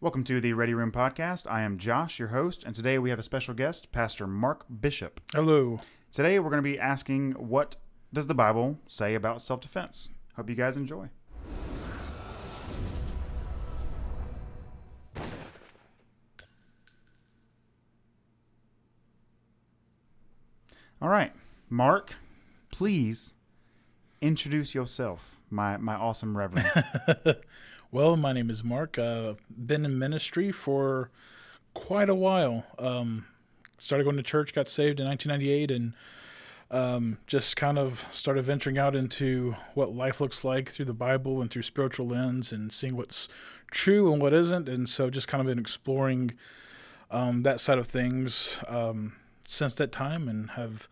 Welcome to the Ready Room Podcast. I am Josh, your host, and today we have a special guest, Pastor Mark Bishop. Hello. Today we're going to be asking, what does the Bible say about self-defense? Hope you guys enjoy. All right, Mark, please introduce yourself, my awesome reverend. Well, my name is Mark. Been in ministry for quite a while. Started going to church, got saved in 1998, and just kind of started venturing out into what life looks like through the Bible and through spiritual lens and seeing what's true and what isn't. And so just kind of been exploring that side of things since that time, and have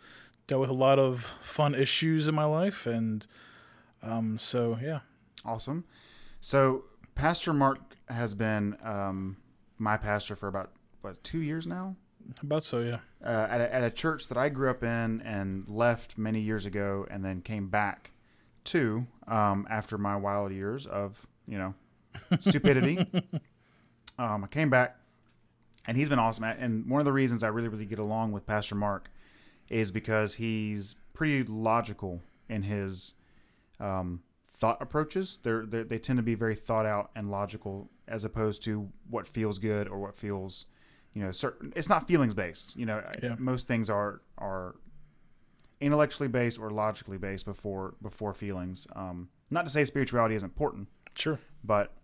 dealt with a lot of fun issues in my life. And so, yeah. Awesome. So, Pastor Mark has been my pastor for about, 2 years now? About so, yeah. At a church that I grew up in and left many years ago, and then came back to after my wild years of, stupidity. I came back, and he's been awesome. And one of the reasons I really, really get along with Pastor Mark is because he's pretty logical in his thought approaches. They tend to be very thought out and logical, as opposed to what feels good or what feels, certain. It's not feelings based. Yeah. Most things are intellectually based or logically based before feelings. Not to say spirituality is important. Sure. But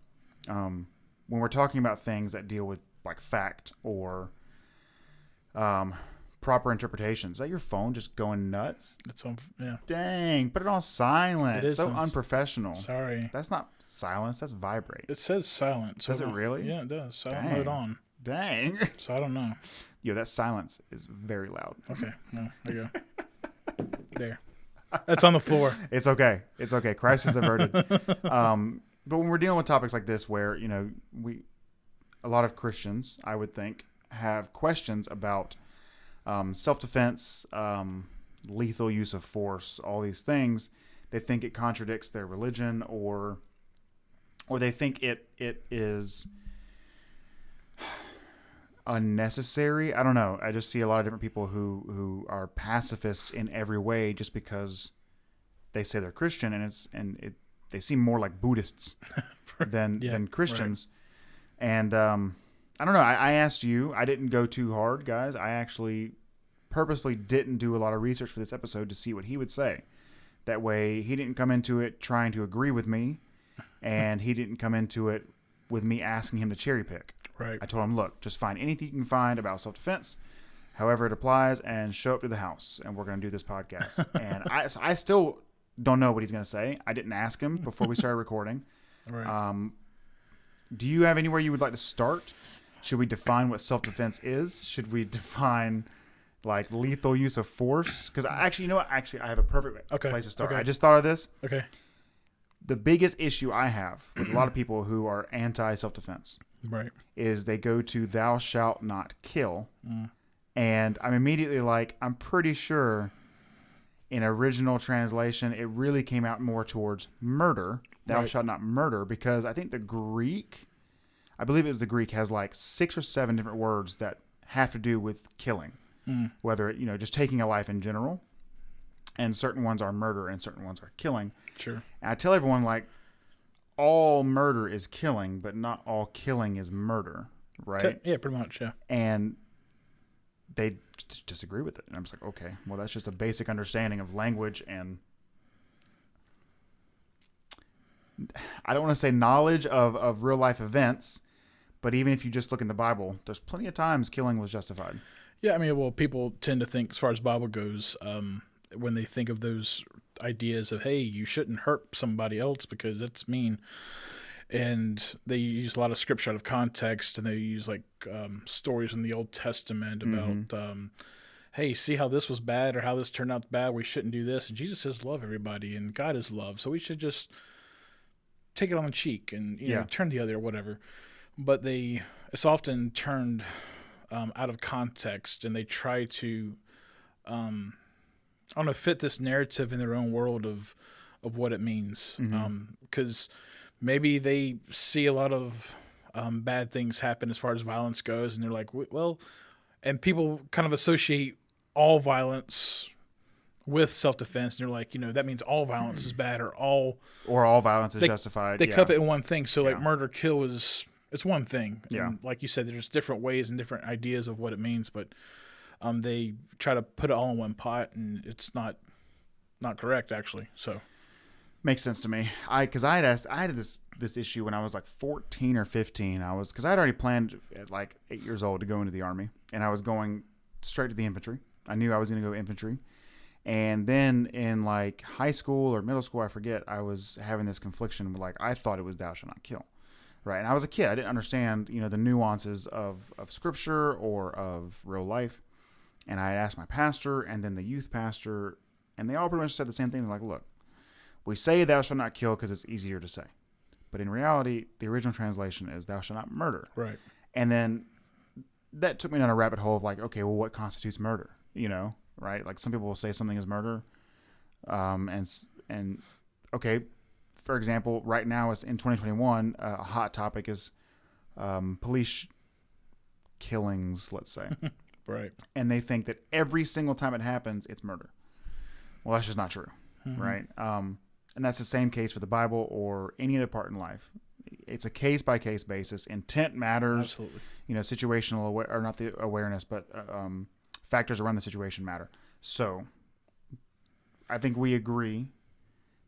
when we're talking about things that deal with like fact or proper interpretations. Is that your phone just going nuts? It's on, yeah. Dang, put it on silent. It is so unprofessional. Sorry. That's not silence, that's vibrate. It says silent. So Does it really? Yeah, it does. Silent Dang. mode on. Dang. So I don't know. Yo, that silence is very loud. Okay. No, there you go. There. That's on the floor. It's okay. It's okay. Christ is averted. But when we're dealing with topics like this where, a lot of Christians, I would think, have questions about self-defense, lethal use of force, all these things. They think it contradicts their religion, or they think it is unnecessary. I don't know. I just see a lot of different people who are pacifists in every way just because they say they're Christian, and they seem more like Buddhists than Christians. Right. And I don't know. I asked you. I didn't go too hard, guys. I actually purposely didn't do a lot of research for this episode to see what he would say. That way, he didn't come into it trying to agree with me, and he didn't come into it with me asking him to cherry pick. Right. I told him, look, just find anything you can find about self-defense, however it applies, and show up to the house, and we're going to do this podcast. And I still don't know what he's going to say. I didn't ask him before we started recording. Right. Do you have anywhere you would like to start? Should we define what self-defense is? Should we define like lethal use of force? Because I have a perfect place to start. Okay. I just thought of this. Okay. The biggest issue I have with a lot of people who are anti-self-defense, Right. is they go to "thou shalt not kill," and I'm immediately like, I'm pretty sure in original translation it really came out more towards murder. Thou Right. shalt not murder, because I think the Greek, I believe it was the Greek, has like 6 or 7 different words that have to do with killing. Whether just taking a life in general, and certain ones are murder and certain ones are killing. Sure. And I tell everyone, like, all murder is killing, but not all killing is murder, right? Yeah, pretty much. Yeah. And they disagree with it, and I'm just like, okay, well, that's just a basic understanding of language, and I don't want to say knowledge of real life events, but even if you just look in the Bible, there's plenty of times killing was justified. Yeah, I mean, well, people tend to think, as far as Bible goes, when they think of those ideas of, hey, you shouldn't hurt somebody else because that's mean, and they use a lot of scripture out of context, and they use like stories in the Old Testament about, hey, see how this was bad or how this turned out bad, we shouldn't do this, and Jesus says love everybody, and God is love, so we should just take it on the cheek and turn the other or whatever. But it's often turned out of context, and they try to fit this narrative in their own world of what it means. Because maybe they see a lot of bad things happen as far as violence goes, and they're like, well, and people kind of associate all violence with self-defense, and they're like, that means all violence is bad, or all violence is justified. They cup it in one thing. So like Yeah. murder, kill it's one thing. Yeah. And like you said, there's different ways and different ideas of what it means, but they try to put it all in one pot, and it's not correct actually. So makes sense to me. I had this issue when I was like 14 or 15. Because I had already planned at like 8 years old to go into the Army, and I was going straight to the infantry. I knew I was going to go infantry. And then in like high school or middle school, I forget, I was having this confliction with like, I thought it was thou shalt not kill. Right. And I was a kid. I didn't understand, the nuances of scripture or of real life. And I asked my pastor and then the youth pastor, and they all pretty much said the same thing. They're like, look, we say thou shalt not kill because it's easier to say. But in reality, the original translation is thou shalt not murder. right. And then that took me down a rabbit hole of like, okay, well, what constitutes murder? Right? Like some people will say something is murder. And okay, for example, right now it's in 2021, a hot topic is police killings, let's say. Right. And they think that every single time it happens, it's murder. Well, that's just not true, right? And that's the same case for the Bible or any other part in life. It's a case-by-case basis. Intent matters. Absolutely. Situational or not the awareness, but factors around the situation matter. So I think we agree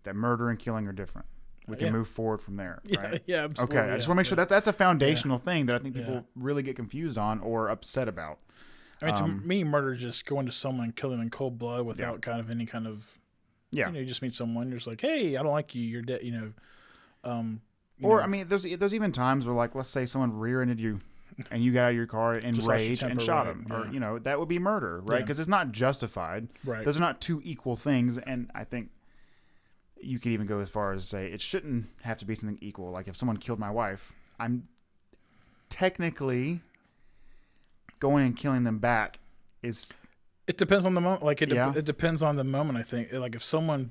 that murder and killing are different. We can move forward from there, right? Yeah, absolutely. Okay, I just want to make sure that that's a foundational thing that I think people really get confused on or upset about. I mean, to me, murder is just going to someone and killing them in cold blood without kind of any kind of, Yeah. you just meet someone, you're just like, hey, I don't like you, you're dead, I mean, there's even times where, like, let's say someone rear-ended you and you got out of your car in rage and shot him. Or, that would be murder, right? Because it's not justified. Right. Those are not two equal things. And I think you could even go as far as to say it shouldn't have to be something equal. Like, if someone killed my wife, I'm technically going and killing them back is... It depends on the moment. Like, it depends on the moment, I think. Like, if someone...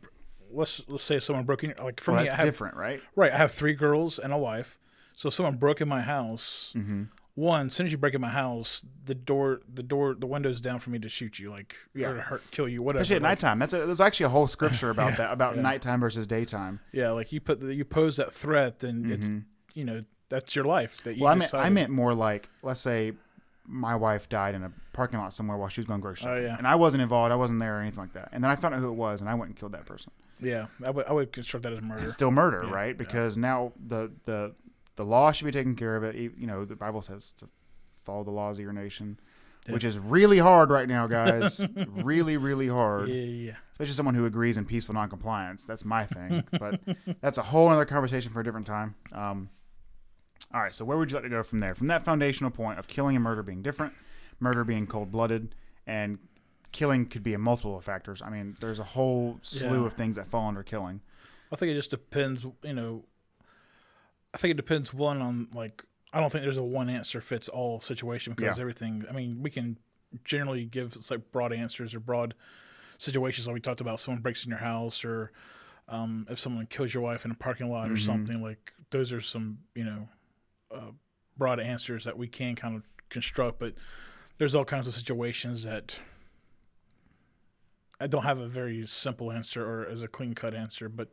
Let's say if someone broke in... Like, for me, that's different, right? Right. I have 3 girls and a wife. So if someone broke in my house... Mm-hmm. One, as soon as you break in my house, the window's down for me to shoot you, like, or to kill you, whatever. Especially at nighttime. There's actually a whole scripture about that, about nighttime versus daytime. Yeah, like you pose that threat, then it's, that's your life. That you I meant more like, let's say my wife died in a parking lot somewhere while she was going grocery shopping. Oh, yeah. And I wasn't involved. I wasn't there or anything like that. And then I found out who it was, and I went and killed that person. Yeah, I would construct that as murder. It's still murder, right? Because now the law should be taking care of it. The Bible says to follow the laws of your nation, which is really hard right now, guys. Really, really hard. Yeah. Especially someone who agrees in peaceful noncompliance. That's my thing. But that's a whole other conversation for a different time. All right, so where would you like to go from there? From that foundational point of killing and murder being different, murder being cold-blooded, and killing could be a multiple of factors. I mean, there's a whole slew of things that fall under killing. I think it just depends, I think it depends on, like, I don't think there's a one answer fits all situation because everything, I mean, we can generally give like broad answers or broad situations like we talked about. Someone breaks in your house, or if someone kills your wife in a parking lot or something, like those are some, broad answers that we can kind of construct, but there's all kinds of situations that I don't have a very simple answer or as a clean cut answer, but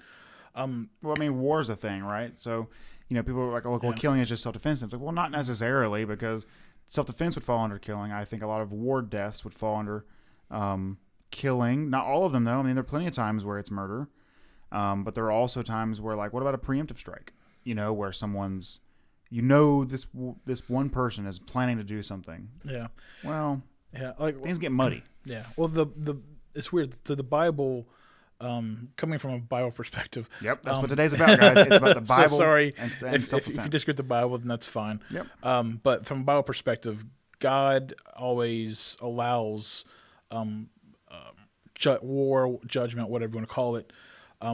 well, I mean, war is a thing, right? So, people are like, well, killing is just self-defense. It's like, well, not necessarily, because self-defense would fall under killing. I think a lot of war deaths would fall under killing. Not all of them, though. I mean, there are plenty of times where it's murder. But there are also times where, like, what about a preemptive strike? Where someone's, this one person is planning to do something. Yeah. Well, like things get muddy. Yeah. Well, it's weird. So the Bible, coming from a Bible perspective. Yep, that's what today's about, guys. It's about the Bible. So sorry, and if you disagree with the Bible, then that's fine. Yep. But from a Bible perspective, God always allows war, judgment, whatever you want to call it,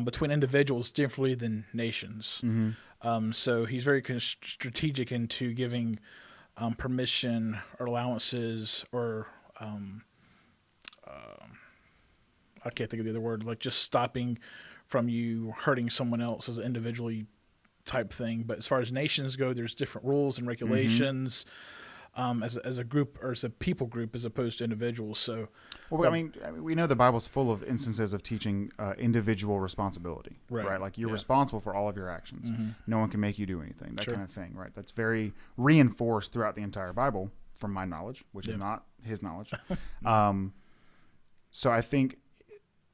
between individuals differently than nations. Mm-hmm. So he's very strategic into giving permission or allowances or I can't think of the other word, like just stopping from you hurting someone else as individually type thing. But as far as nations go, there's different rules and regulations. As a group or as a people group as opposed to individuals. So, well, I mean, we know the Bible's full of instances of teaching individual responsibility, right? Like you're responsible for all of your actions. No one can make you do anything, that kind of thing, right? That's very reinforced throughout the entire Bible, from my knowledge, which is not his knowledge. So I think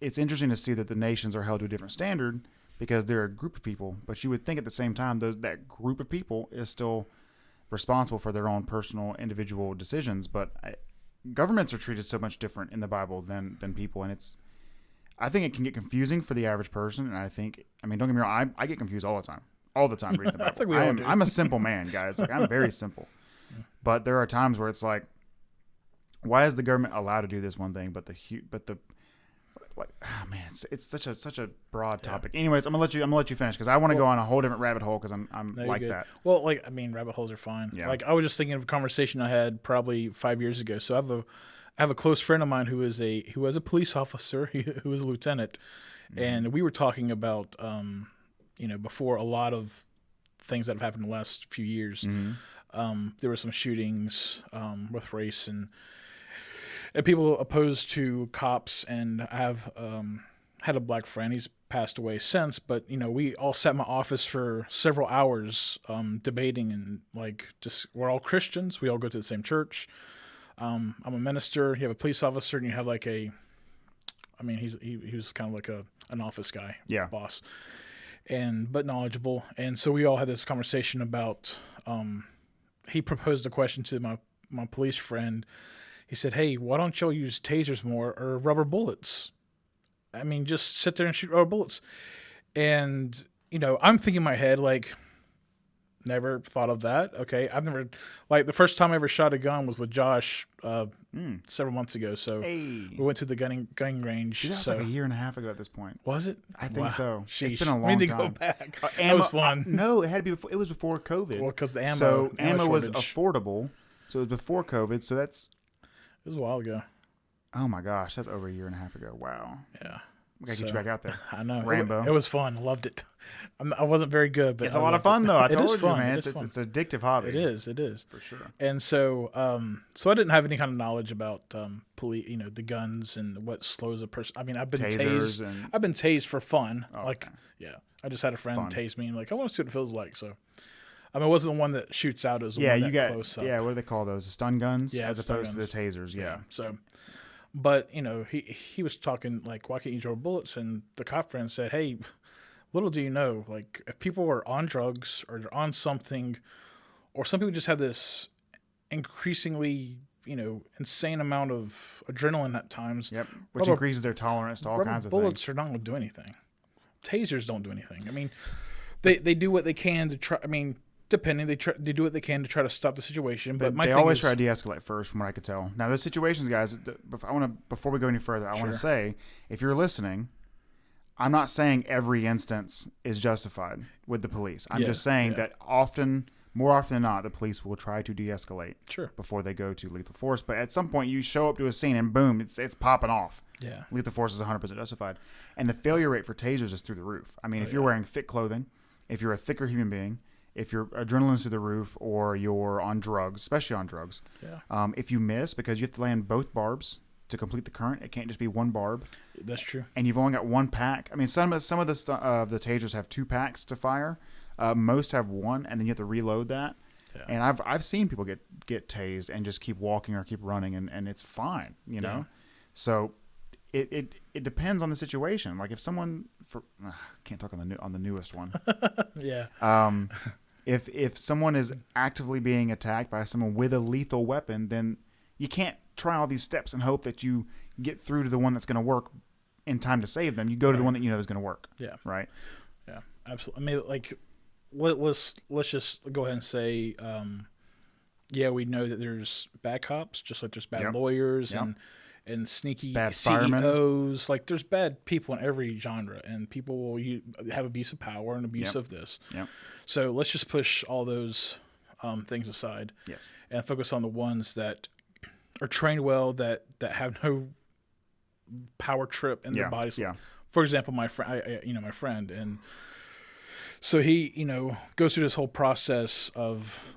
it's interesting to see that the nations are held to a different standard because they're a group of people, but you would think at the same time that group of people is still responsible for their own personal individual decisions, but governments are treated so much different in the Bible than people, and I think it can get confusing for the average person. And I mean, don't get me wrong, I get confused all the time reading the Bible. I'm a simple man, guys. Like, I'm very simple, but there are times where it's like, why is the government allowed to do this one thing, but the like, oh man, it's such a broad topic. Anyways, I'm gonna let you finish because I want to go on a whole different rabbit hole because I'm like that. Well, like, I mean, rabbit holes are fine. Yeah. Like, I was just thinking of a conversation I had probably 5 years ago. So I have a close friend of mine who was a police officer, who was a lieutenant, and we were talking about before a lot of things that have happened in the last few years. There were some shootings with race and people opposed to cops, and I have had a black friend. He's passed away since, but we all sat in my office for several hours debating, and like, just, we're all Christians. We all go to the same church. I'm a minister. You have a police officer, and you have like he was kind of like an office guy, boss, but knowledgeable. And so we all had this conversation about. He proposed a question to my police friend. He said, "Hey, why don't y'all use tasers more or rubber bullets? I mean, just sit there and shoot rubber bullets." And, I'm thinking in my head, like, never thought of that. Okay. I've never, like, the first time I ever shot a gun was with Josh several months ago. So we went to the gun range. Dude, that was like a year and a half ago at this point. Was it? I think so. Sheesh. It's been a long time. We need to go back. That was fun. No, it had to be before. It was before COVID. Well, because the ammo was affordable. So it was before COVID. So it was a while ago. Oh my gosh, that's over a year and a half ago. Wow. Yeah. We gotta get you back out there. I know. Rambo. It was fun. I loved it. I wasn't very good, but it's a lot of fun though. I told you, man. It's an addictive hobby. It is for sure. And so, so I didn't have any kind of knowledge about the guns and what slows a person. I mean, I've been tased. I've been tased for fun. Oh, like, okay. Yeah, I just had a friend tase me, and like, I want to see what it feels like. So, I mean, it wasn't the one that shoots out as one that close up. Yeah, what do they call those? Stun guns, as opposed to the tasers. Yeah. So. But, he was talking, like, why can't you use rubber bullets? And the cop friend said, hey, little do you know, like, if people are on drugs or they're on something, or some people just have this increasingly, insane amount of adrenaline at times. Yep, which increases their tolerance to all kinds of things. Bullets are not going to do anything. Tasers don't do anything. I mean, they do what they can to try, depending, they do what they can to try to stop the situation. But they always try to de-escalate first, from what I could tell. Now, those situations, guys, before we go any further, I want to say, if you're listening, I'm not saying every instance is justified with the police. I'm just saying that more often than not, the police will try to de-escalate before they go to lethal force. But at some point, you show up to a scene and boom, it's popping off. Yeah, lethal force is 100% justified, and the failure rate for tasers is through the roof. I mean, if you're wearing thick clothing, if you're a thicker human being, if your adrenaline's through the roof, or you're on drugs, especially on drugs, if you miss, because you have to land both barbs to complete the current, it can't just be one barb. That's true. And you've only got one pack. I mean, some of the tasers have 2 packs to fire. Most have 1, and then you have to reload that. Yeah. And I've seen people get tased and just keep walking or keep running, and it's fine, know. So it depends on the situation. Like if someone can't talk on the newest one. Yeah. If someone is actively being attacked by someone with a lethal weapon, then you can't try all these steps and hope that you get through to the one that's going to work in time to save them. You go to the one that you know is going to work. Yeah. Right. Yeah. Absolutely. I mean, like, let's just go ahead and say, we know that there's bad cops, just like there's bad lawyers and sneaky bad CEOs. Firemen. Like, there's bad people in every genre, and people will have abuse of power and abuse of this. Yep. So let's just push all those things aside. Yes. And focus on the ones that are trained well, that have no power trip in their bodies. Yeah. For example, my friend, and So he, goes through this whole process of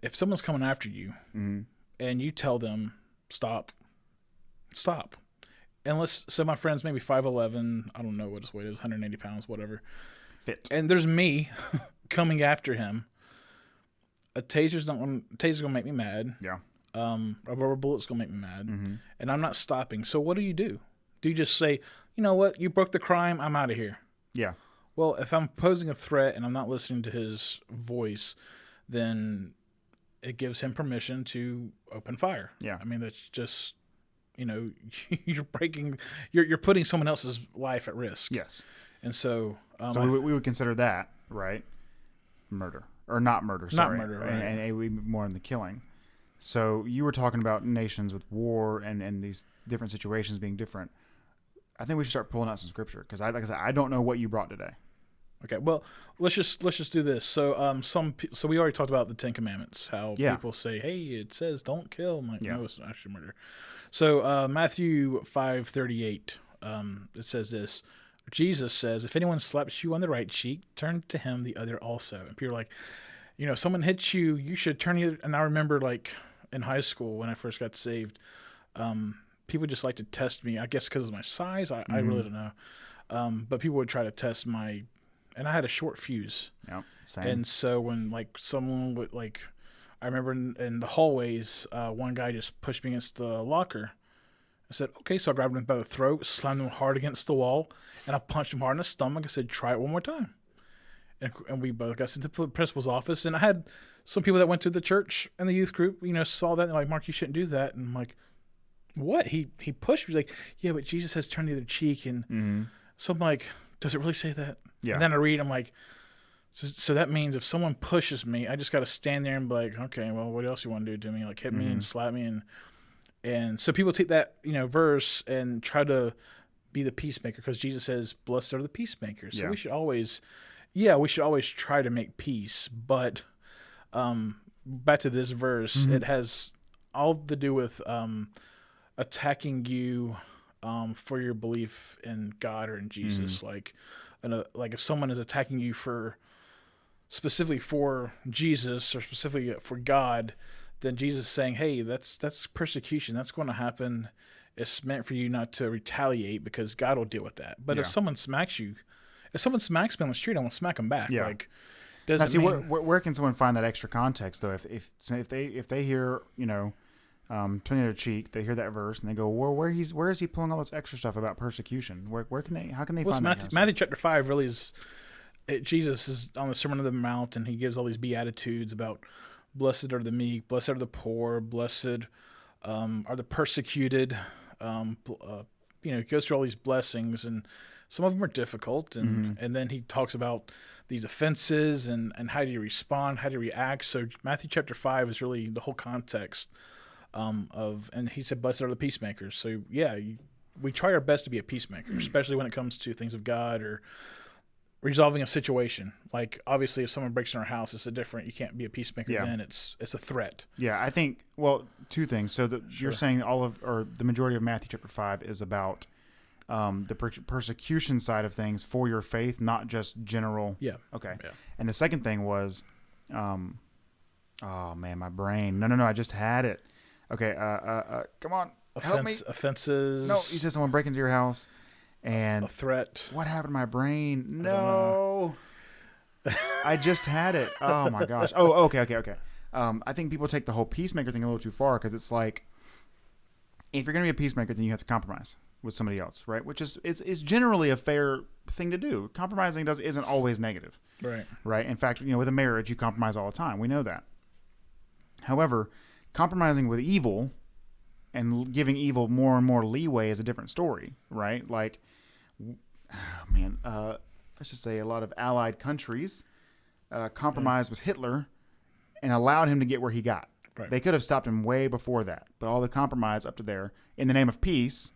if someone's coming after you and you tell them, stop. So my friend's maybe 5'11", I don't know what his weight is, 180 pounds, whatever. Fit. And there's me coming after him. A taser's gonna make me mad. Yeah. A rubber bullet's gonna make me mad. Mm-hmm. And I'm not stopping. So what do? Do you just say, you know what, you broke the crime, I'm out of here? Yeah. Well, if I'm posing a threat and I'm not listening to his voice, then it gives him permission to open fire. Yeah. I mean, that's just, you're putting someone else's life at risk. Yes. And so... we would consider that, right? Murder. Or not murder, sorry. Not murder, right. And it would be more in the killing. So you were talking about nations with war and these different situations being different. I think we should start pulling out some scripture because, like I said, I don't know what you brought today. Okay, well, let's just do this. So, so we already talked about the Ten Commandments. How people say, "Hey, it says don't kill." I'm like, no, it's not actually murder. So, Matthew 5:38, it says this. Jesus says, "If anyone slaps you on the right cheek, turn to him the other also." And people are like, if someone hits you, you should turn the other. And I remember, like in high school when I first got saved, people just like to test me. I guess because of my size. I really don't know. But people would try to test my. And I had a short fuse. Yeah, same. And so when someone would I remember in the hallways, one guy just pushed me against the locker. I said, okay, so I grabbed him by the throat, slammed him hard against the wall, and I punched him hard in the stomach. I said, try it one more time. And we both got sent to the principal's office. And I had some people that went to the church and the youth group, saw that and they're like, Mark, you shouldn't do that. And I'm like, what? He pushed me. Like, yeah, but Jesus has turned the other cheek. And so I'm like, does it really say that? Yeah. And then I read, I'm like, so that means if someone pushes me, I just got to stand there and be like, okay, well, what else you want to do to me? Like hit me and slap me. And so people take that, verse and try to be the peacemaker because Jesus says, blessed are the peacemakers. So we should always try to make peace. But back to this verse, it has all to do with attacking you for your belief in God or in Jesus. Like if someone is attacking you specifically for Jesus or specifically for God, then Jesus is saying, hey, that's persecution. That's going to happen. It's meant for you not to retaliate because God will deal with that. But if someone smacks me on the street, I'm going to smack them back. Yeah. Like, doesn't mean... where can someone find that extra context though? If they hear, turning their cheek, they hear that verse and they go, well, where is he pulling all this extra stuff about persecution? How can they find that? Matthew chapter 5 really is, Jesus is on the Sermon on the Mount and he gives all these beatitudes about blessed are the meek, blessed are the poor, blessed are the persecuted. He goes through all these blessings and some of them are difficult. And then he talks about these offenses and how do you respond, how do you react. So Matthew chapter 5 is really the whole context and he said, blessed are the peacemakers. So we try our best to be a peacemaker, especially when it comes to things of God or resolving a situation. Like obviously if someone breaks in our house, it's you can't be a peacemaker then. It's a threat. Yeah, I think, two things. So you're saying the majority of Matthew chapter 5 is about the persecution side of things for your faith, not just general. Yeah. Okay. Yeah. And the second thing was, oh man, my brain. No, I just had it. Okay, come on, help me. Offenses. No, he said someone break into your house, and a threat. What happened to my brain? No, I just had it. Oh my gosh. Oh, okay. I think people take the whole peacemaker thing a little too far because it's like, if you're going to be a peacemaker, then you have to compromise with somebody else, right? Which is generally a fair thing to do. Compromising isn't always negative, right? In fact, with a marriage, you compromise all the time. We know that. However, compromising with evil and giving evil more and more leeway is a different story, right? Like, let's just say a lot of allied countries compromised with Hitler and allowed him to get where he got. Right. They could have stopped him way before that, but all the compromise up to there in the name of peace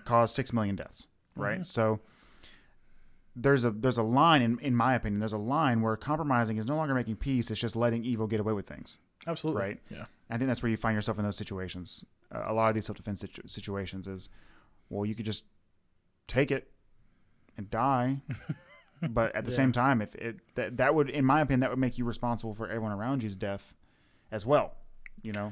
caused 6 million deaths, right? So there's a line, in my opinion, there's a line where compromising is no longer making peace, it's just letting evil get away with things. Absolutely. Right? Yeah. I think that's where you find yourself in those situations. A lot of these self-defense situations is, well, you could just take it and die. But at the Yeah. same time, if that would, in my opinion, that would make you responsible for everyone around you's death as well. Yeah.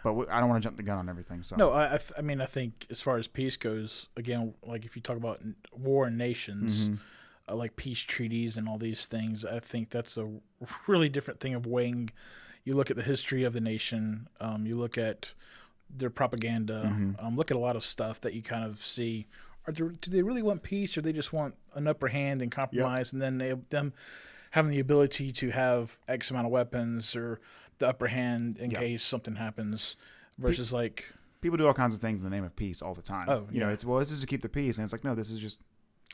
But I don't want to jump the gun on everything. So No, I mean, I think as far as peace goes, again, like if you talk about war and nations, like peace treaties and all these things, I think that's a really different thing of weighing. You look at the history of the nation, you look at their propaganda, look at a lot of stuff that you kind of see. Do they really want peace, or they just want an upper hand and compromise, and then them having the ability to have X amount of weapons or the upper hand in case something happens, versus like people do all kinds of things in the name of peace all the time. Oh, you know, it's this is to keep the peace, and it's like, no, this is just.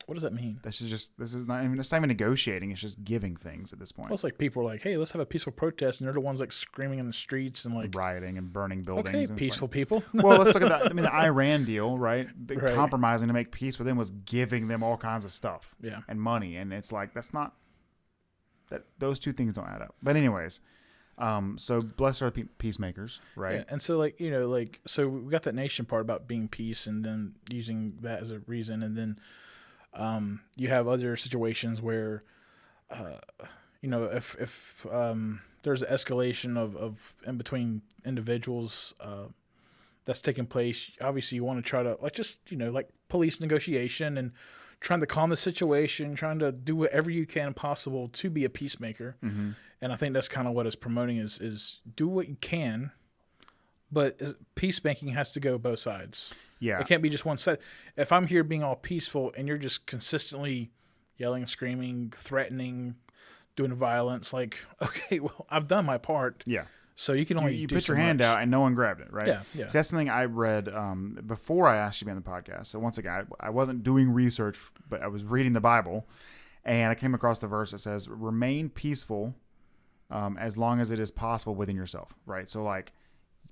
What does that mean? This is not even negotiating. It's just giving things at this point. Well, it's like people are like, hey, let's have a peaceful protest, and they're the ones like screaming in the streets and like rioting and burning buildings. Okay, and peaceful people. Well, let's look at that. I mean, the Iran deal, right? Right. Compromising to make peace with them was giving them all kinds of stuff, Yeah. and money, and it's like that. Those two things don't add up. But anyways, so blessed are the peacemakers, right? Yeah, and so so we got that nation part about being peace, and then using that as a reason, and then you have other situations where, if there's an escalation of in between individuals that's taking place, obviously you want to try to like police negotiation and trying to calm the situation, trying to do whatever you can possible to be a peacemaker. And I think that's kind of what it's promoting is do what you can, but peacemaking has to go both sides. Yeah. It can't be just one side. If I'm here being all peaceful and you're just consistently yelling, screaming, threatening, doing violence, like, okay, well, I've done my part. Yeah. So you can only you do put so your hand much. out and no one grabbed it, right? Yeah. So that's something I read before I asked you to be on the podcast. So once again, I wasn't doing research, but I was reading the Bible, and I came across the verse that says, "Remain peaceful as long as it is possible within yourself." Right. So like,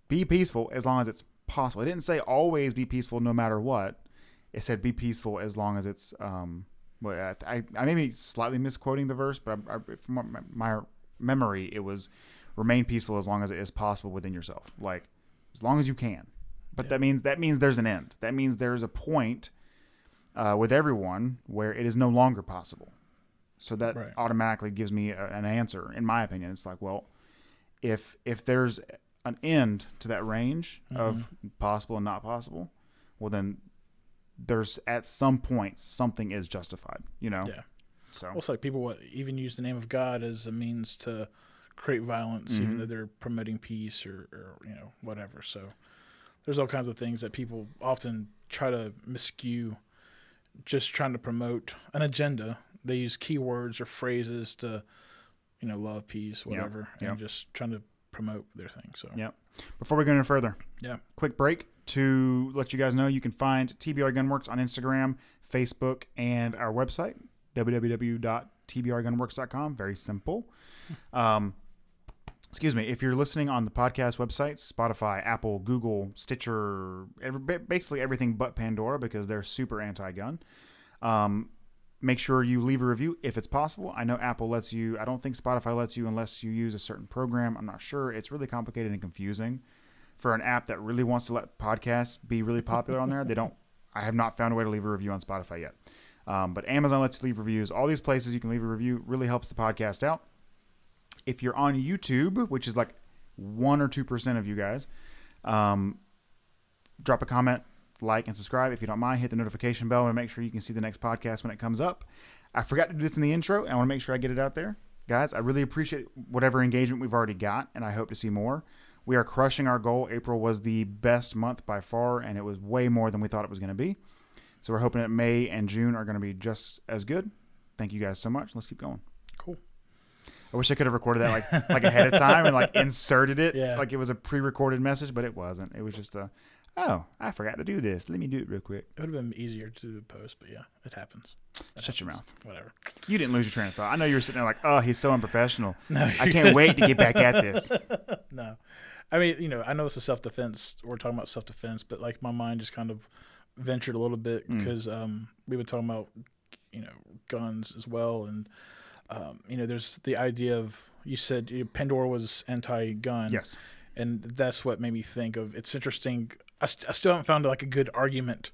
be peaceful as long as it's possible. It didn't say always be peaceful no matter what. It said be peaceful as long as it's. Well, I may be slightly misquoting the verse, but from my memory, it was remain peaceful as long as it is possible within yourself, like as long as you can. But that means there's an end. That means there's a point with everyone where it is no longer possible. So that automatically gives me an answer. In my opinion, it's like, well, if there's an end to that range of possible and not possible, well then there's at some point something is justified. Yeah. So well, it's like people even use the name of God as a means to create violence, even though they're promoting peace or whatever. So there's all kinds of things that people often try to miscue, just trying to promote an agenda. They use keywords or phrases to, love, peace, whatever, and just trying to promote their thing. So before we go any further, quick break to let you guys know you can find TBR Gunworks on Instagram, Facebook, and our website, www.tbrgunworks.com. Very simple. Excuse me. If you're listening on the podcast websites, Spotify, Apple, Google, Stitcher, basically everything but Pandora, because they're super anti-gun. Make sure you leave a review if it's possible. I know Apple lets you. I don't think Spotify lets you unless you use a certain program. I'm not sure. It's really complicated and confusing for an app that really wants to let podcasts be really popular on there. I have not found a way to leave a review on Spotify yet. But Amazon lets you leave reviews. All these places you can leave a review. Really helps the podcast out. If you're on YouTube, which is like 1 or 2% of you guys, drop a comment, like, and subscribe. If you don't mind, hit the notification bell and make sure you can see the next podcast when it comes up. I forgot to do this in the intro, and I want to make sure I get it out there. Guys, I really appreciate whatever engagement we've already got, and I hope to see more. We are crushing our goal. April was the best month by far, and it was way more than we thought it was going to be. So we're hoping that May and June are going to be just as good. Thank you guys so much. Let's keep going. Cool. I wish I could have recorded that like ahead of time and like inserted it like it was a pre-recorded message, but it wasn't. It was just I forgot to do this. Let me do it real quick. It would have been easier to do the post, but yeah, it happens. Shut your mouth. Whatever. You didn't lose your train of thought. I know you were sitting there like, oh, he's so unprofessional. No, I can't wait to get back at this. No. I mean, I know it's a self-defense. We're talking about self-defense, but like my mind just kind of ventured a little bit because we've been talking about, guns as well. And, there's the idea of, you said Pandora was anti-gun. Yes. And that's what made me think of, it's interesting. I still haven't found like a good argument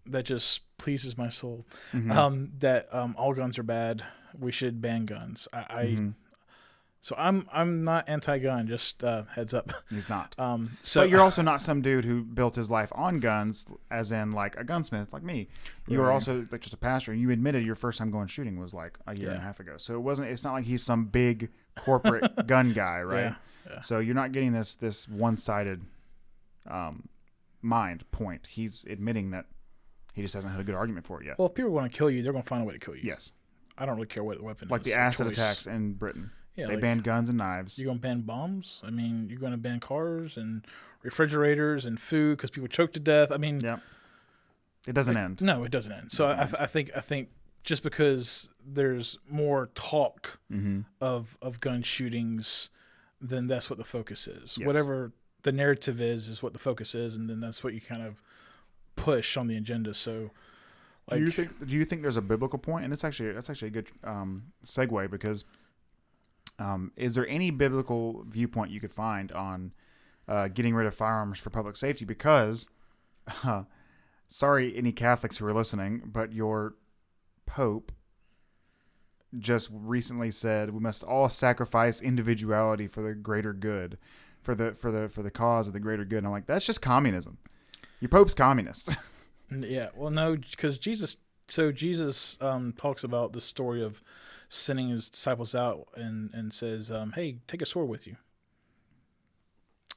that just pleases my soul. Mm-hmm. That all guns are bad. We should ban guns. Mm-hmm. So I'm not anti-gun. Just heads up. He's not. So But you're also not some dude who built his life on guns, as in like a gunsmith like me. You were Right. also like just a pastor, and you admitted your first time going shooting was like a year and a half ago. So it wasn't. It's not like he's some big corporate gun guy, right? Yeah. So you're not getting this one-sided mind point. He's admitting that he just hasn't had a good argument for it yet. Well, if people want to kill you, they're going to find a way to kill you. Yes, I don't really care what the weapon like is. the acid attacks in Britain. Yeah, they like, banned guns and knives. You're going to ban bombs? I mean, you're going to ban cars and refrigerators and food because people choke to death. I mean, Yep. It doesn't end. No, it doesn't end. So I think just because there's more talk Mm-hmm. of gun shootings, then that's what the focus is. Yes. Whatever the narrative is what the focus is, and then that's what you kind of push on the agenda. So, like, do you think there's a biblical point? And that's actually a good segue, because is there any biblical viewpoint you could find on getting rid of firearms for public safety? Because sorry, any Catholics who are listening, but your Pope just recently said we must all sacrifice individuality for the greater good, for the cause of the greater good. And I'm like, that's just communism. Your Pope's communist. yeah, well, no, because Jesus talks about the story of sending his disciples out and says, hey, take a sword with you.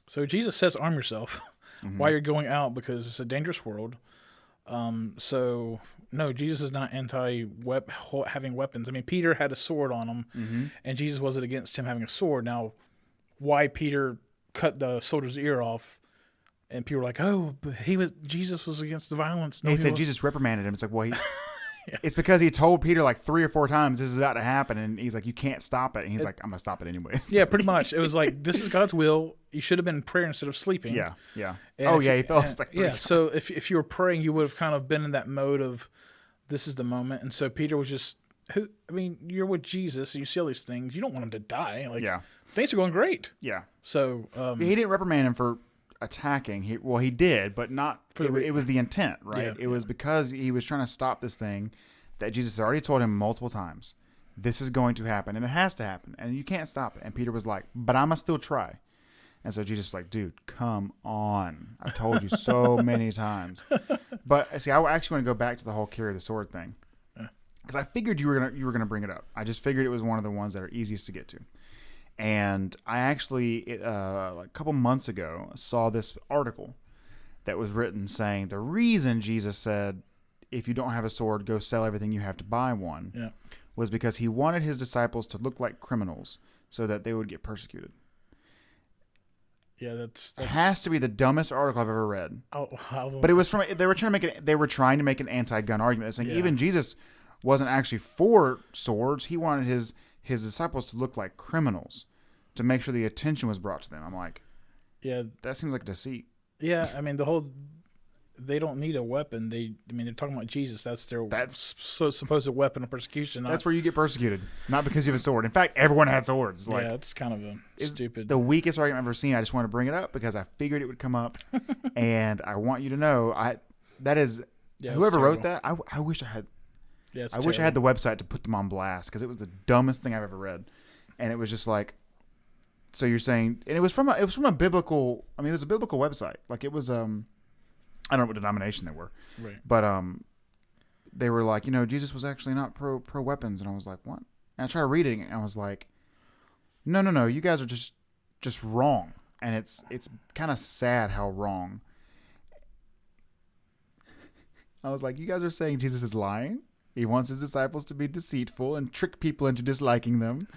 So Jesus says, arm yourself while you're going out, because it's a dangerous world. So no, Jesus is not having weapons. I mean, Peter had a sword on him, and Jesus wasn't against him having a sword. Now, why Peter cut the soldier's ear off, and people were like, "Oh, but Jesus was against the violence." No, He said wasn't. Jesus reprimanded him. It's like, well, Yeah. it's because he told Peter like 3 or 4 times this is about to happen, and he's like, you can't stop it. And he's like, I'm gonna stop it anyways. Yeah, pretty much. It was like, this is God's will. You should have been in prayer instead of sleeping. Yeah. And Oh if yeah, you- he fell and- asleep. Yeah, so if you were praying, you would have kind of been in that mode of, this is the moment. And so Peter was just, you're with Jesus, and you see all these things. You don't want him to die. Like, Yeah. things are going great. Yeah. So He didn't reprimand him for attacking. He did, but not. It was the intent, right? Yeah, It was because he was trying to stop this thing that Jesus had already told him multiple times. This is going to happen, and it has to happen, and you can't stop it. And Peter was like, but I'm going to still try. And so Jesus was like, dude, come on. I've told you so many times. But see, I actually want to go back to the whole carry the sword thing, because I figured you were gonna bring it up. I just figured it was one of the ones that are easiest to get to. And I actually, like a couple months ago, saw this article that was written saying the reason Jesus said, if you don't have a sword, go sell everything you have to buy one, was because he wanted his disciples to look like criminals so that they would get persecuted. yeah, that's It has to be the dumbest article I've ever read. but But it was they were trying to make an anti-gun argument. It's like even Jesus wasn't actually for swords. He wanted his disciples to look like criminals to make sure the attention was brought to them. I'm like, that seems like a deceit. Yeah, I mean, they don't need a weapon. They're talking about Jesus. That's their supposed weapon of persecution. That's where you get persecuted, not because you have a sword. In fact, everyone had swords. Like, it's kind of a stupid. The weakest argument I've ever seen. I just want to bring it up because I figured it would come up, and I want you to know whoever wrote that. I wish I had. Yeah, I wish I had the website to put them on blast, because it was the dumbest thing I've ever read, and it was just like. So you're saying, and it was from a biblical. I mean, it was a biblical website. Like it was I don't know what denomination they were, right. but they were like, Jesus was actually not pro weapons, and I was like, what? And I tried to read it, and I was like, no, you guys are just wrong, and it's kind of sad how wrong. I was like, you guys are saying Jesus is lying. He wants his disciples to be deceitful and trick people into disliking them.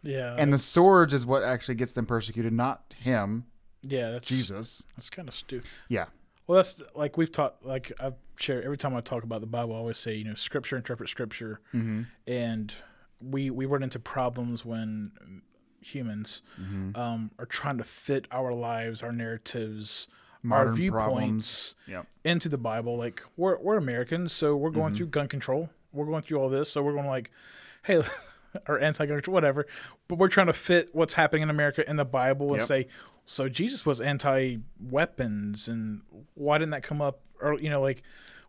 Yeah, And the swords is what actually gets them persecuted, not him. Yeah, that's Jesus. That's kind of stupid. Yeah. Well, that's like we've talked. Like I've shared every time I talk about the Bible, I always say, Scripture interprets Scripture, and we run into problems when humans are trying to fit our lives, our narratives, Modern our viewpoints into the Bible. Like we're Americans, so we're going through gun control. We're going through all this, so we're going like, hey. Or anti-gun control, whatever, but we're trying to fit what's happening in America in the Bible and say, so Jesus was anti-weapons, and why didn't that come up? Or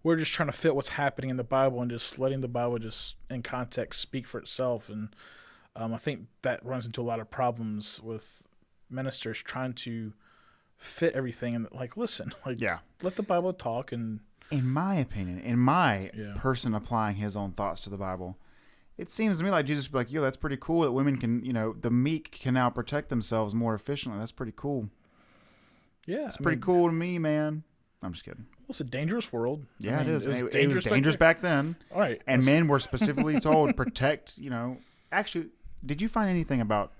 we're just trying to fit what's happening in the Bible and just letting the Bible just in context speak for itself. And I think that runs into a lot of problems with ministers trying to fit everything. And like, listen, like, let the Bible talk. And in my opinion, person applying his own thoughts to the Bible, it seems to me like Jesus would be like, yo, that's pretty cool that women can, the meek can now protect themselves more efficiently. That's pretty cool. Yeah. It's pretty cool to me, man. I'm just kidding. Well, it's a dangerous world. Yeah, it is. It was dangerous back then. All right. And men were specifically told to protect, Actually, did you find anything about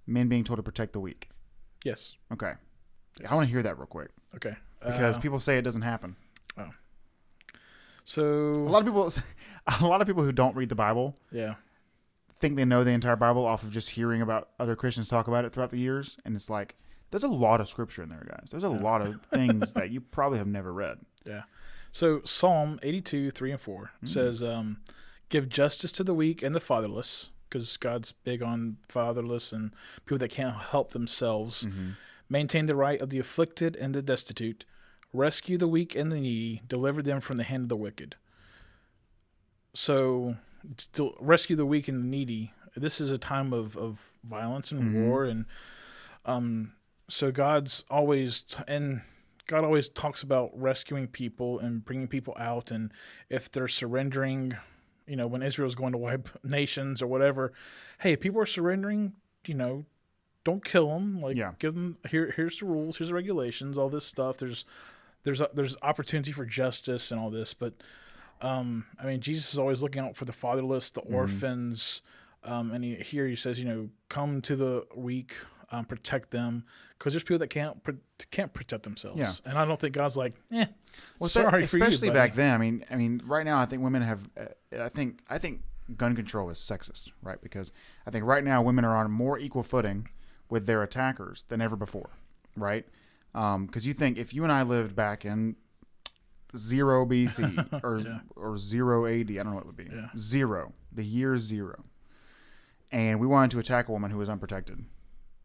men being told to protect the weak? Yes. Okay. I want to hear that real quick. Okay. Because people say it doesn't happen. Oh. So a lot of people who don't read the Bible think they know the entire Bible off of just hearing about other Christians talk about it throughout the years. And it's like, there's a lot of scripture in there, guys. There's a lot of things that you probably have never read. Yeah. So Psalm 82, 3 and 4 says, give justice to the weak and the fatherless, because God's big on fatherless and people that can't help themselves. Maintain the right of the afflicted and the destitute. Rescue the weak and the needy. Deliver them from the hand of the wicked. So, to rescue the weak and the needy. This is a time of violence and war, and so God always talks about rescuing people and bringing people out, and if they're surrendering, when Israel's going to wipe nations or whatever, hey, people are surrendering, don't kill them. Give them here's the rules, here's the regulations, all this stuff. There's opportunity for justice and all this, but Jesus is always looking out for the fatherless, the orphans, and he says, come to the weak, protect them, because there's people that can't protect themselves. Yeah. And I don't think God's like, well, sorry, especially for you, back then. I mean, right now I think women have. I think gun control is sexist, right? Because I think right now women are on a more equal footing with their attackers than ever before, right? Because you think if you and I lived back in 0 BC or 0 AD, I don't know what it would be. Yeah. The year 0. And we wanted to attack a woman who was unprotected.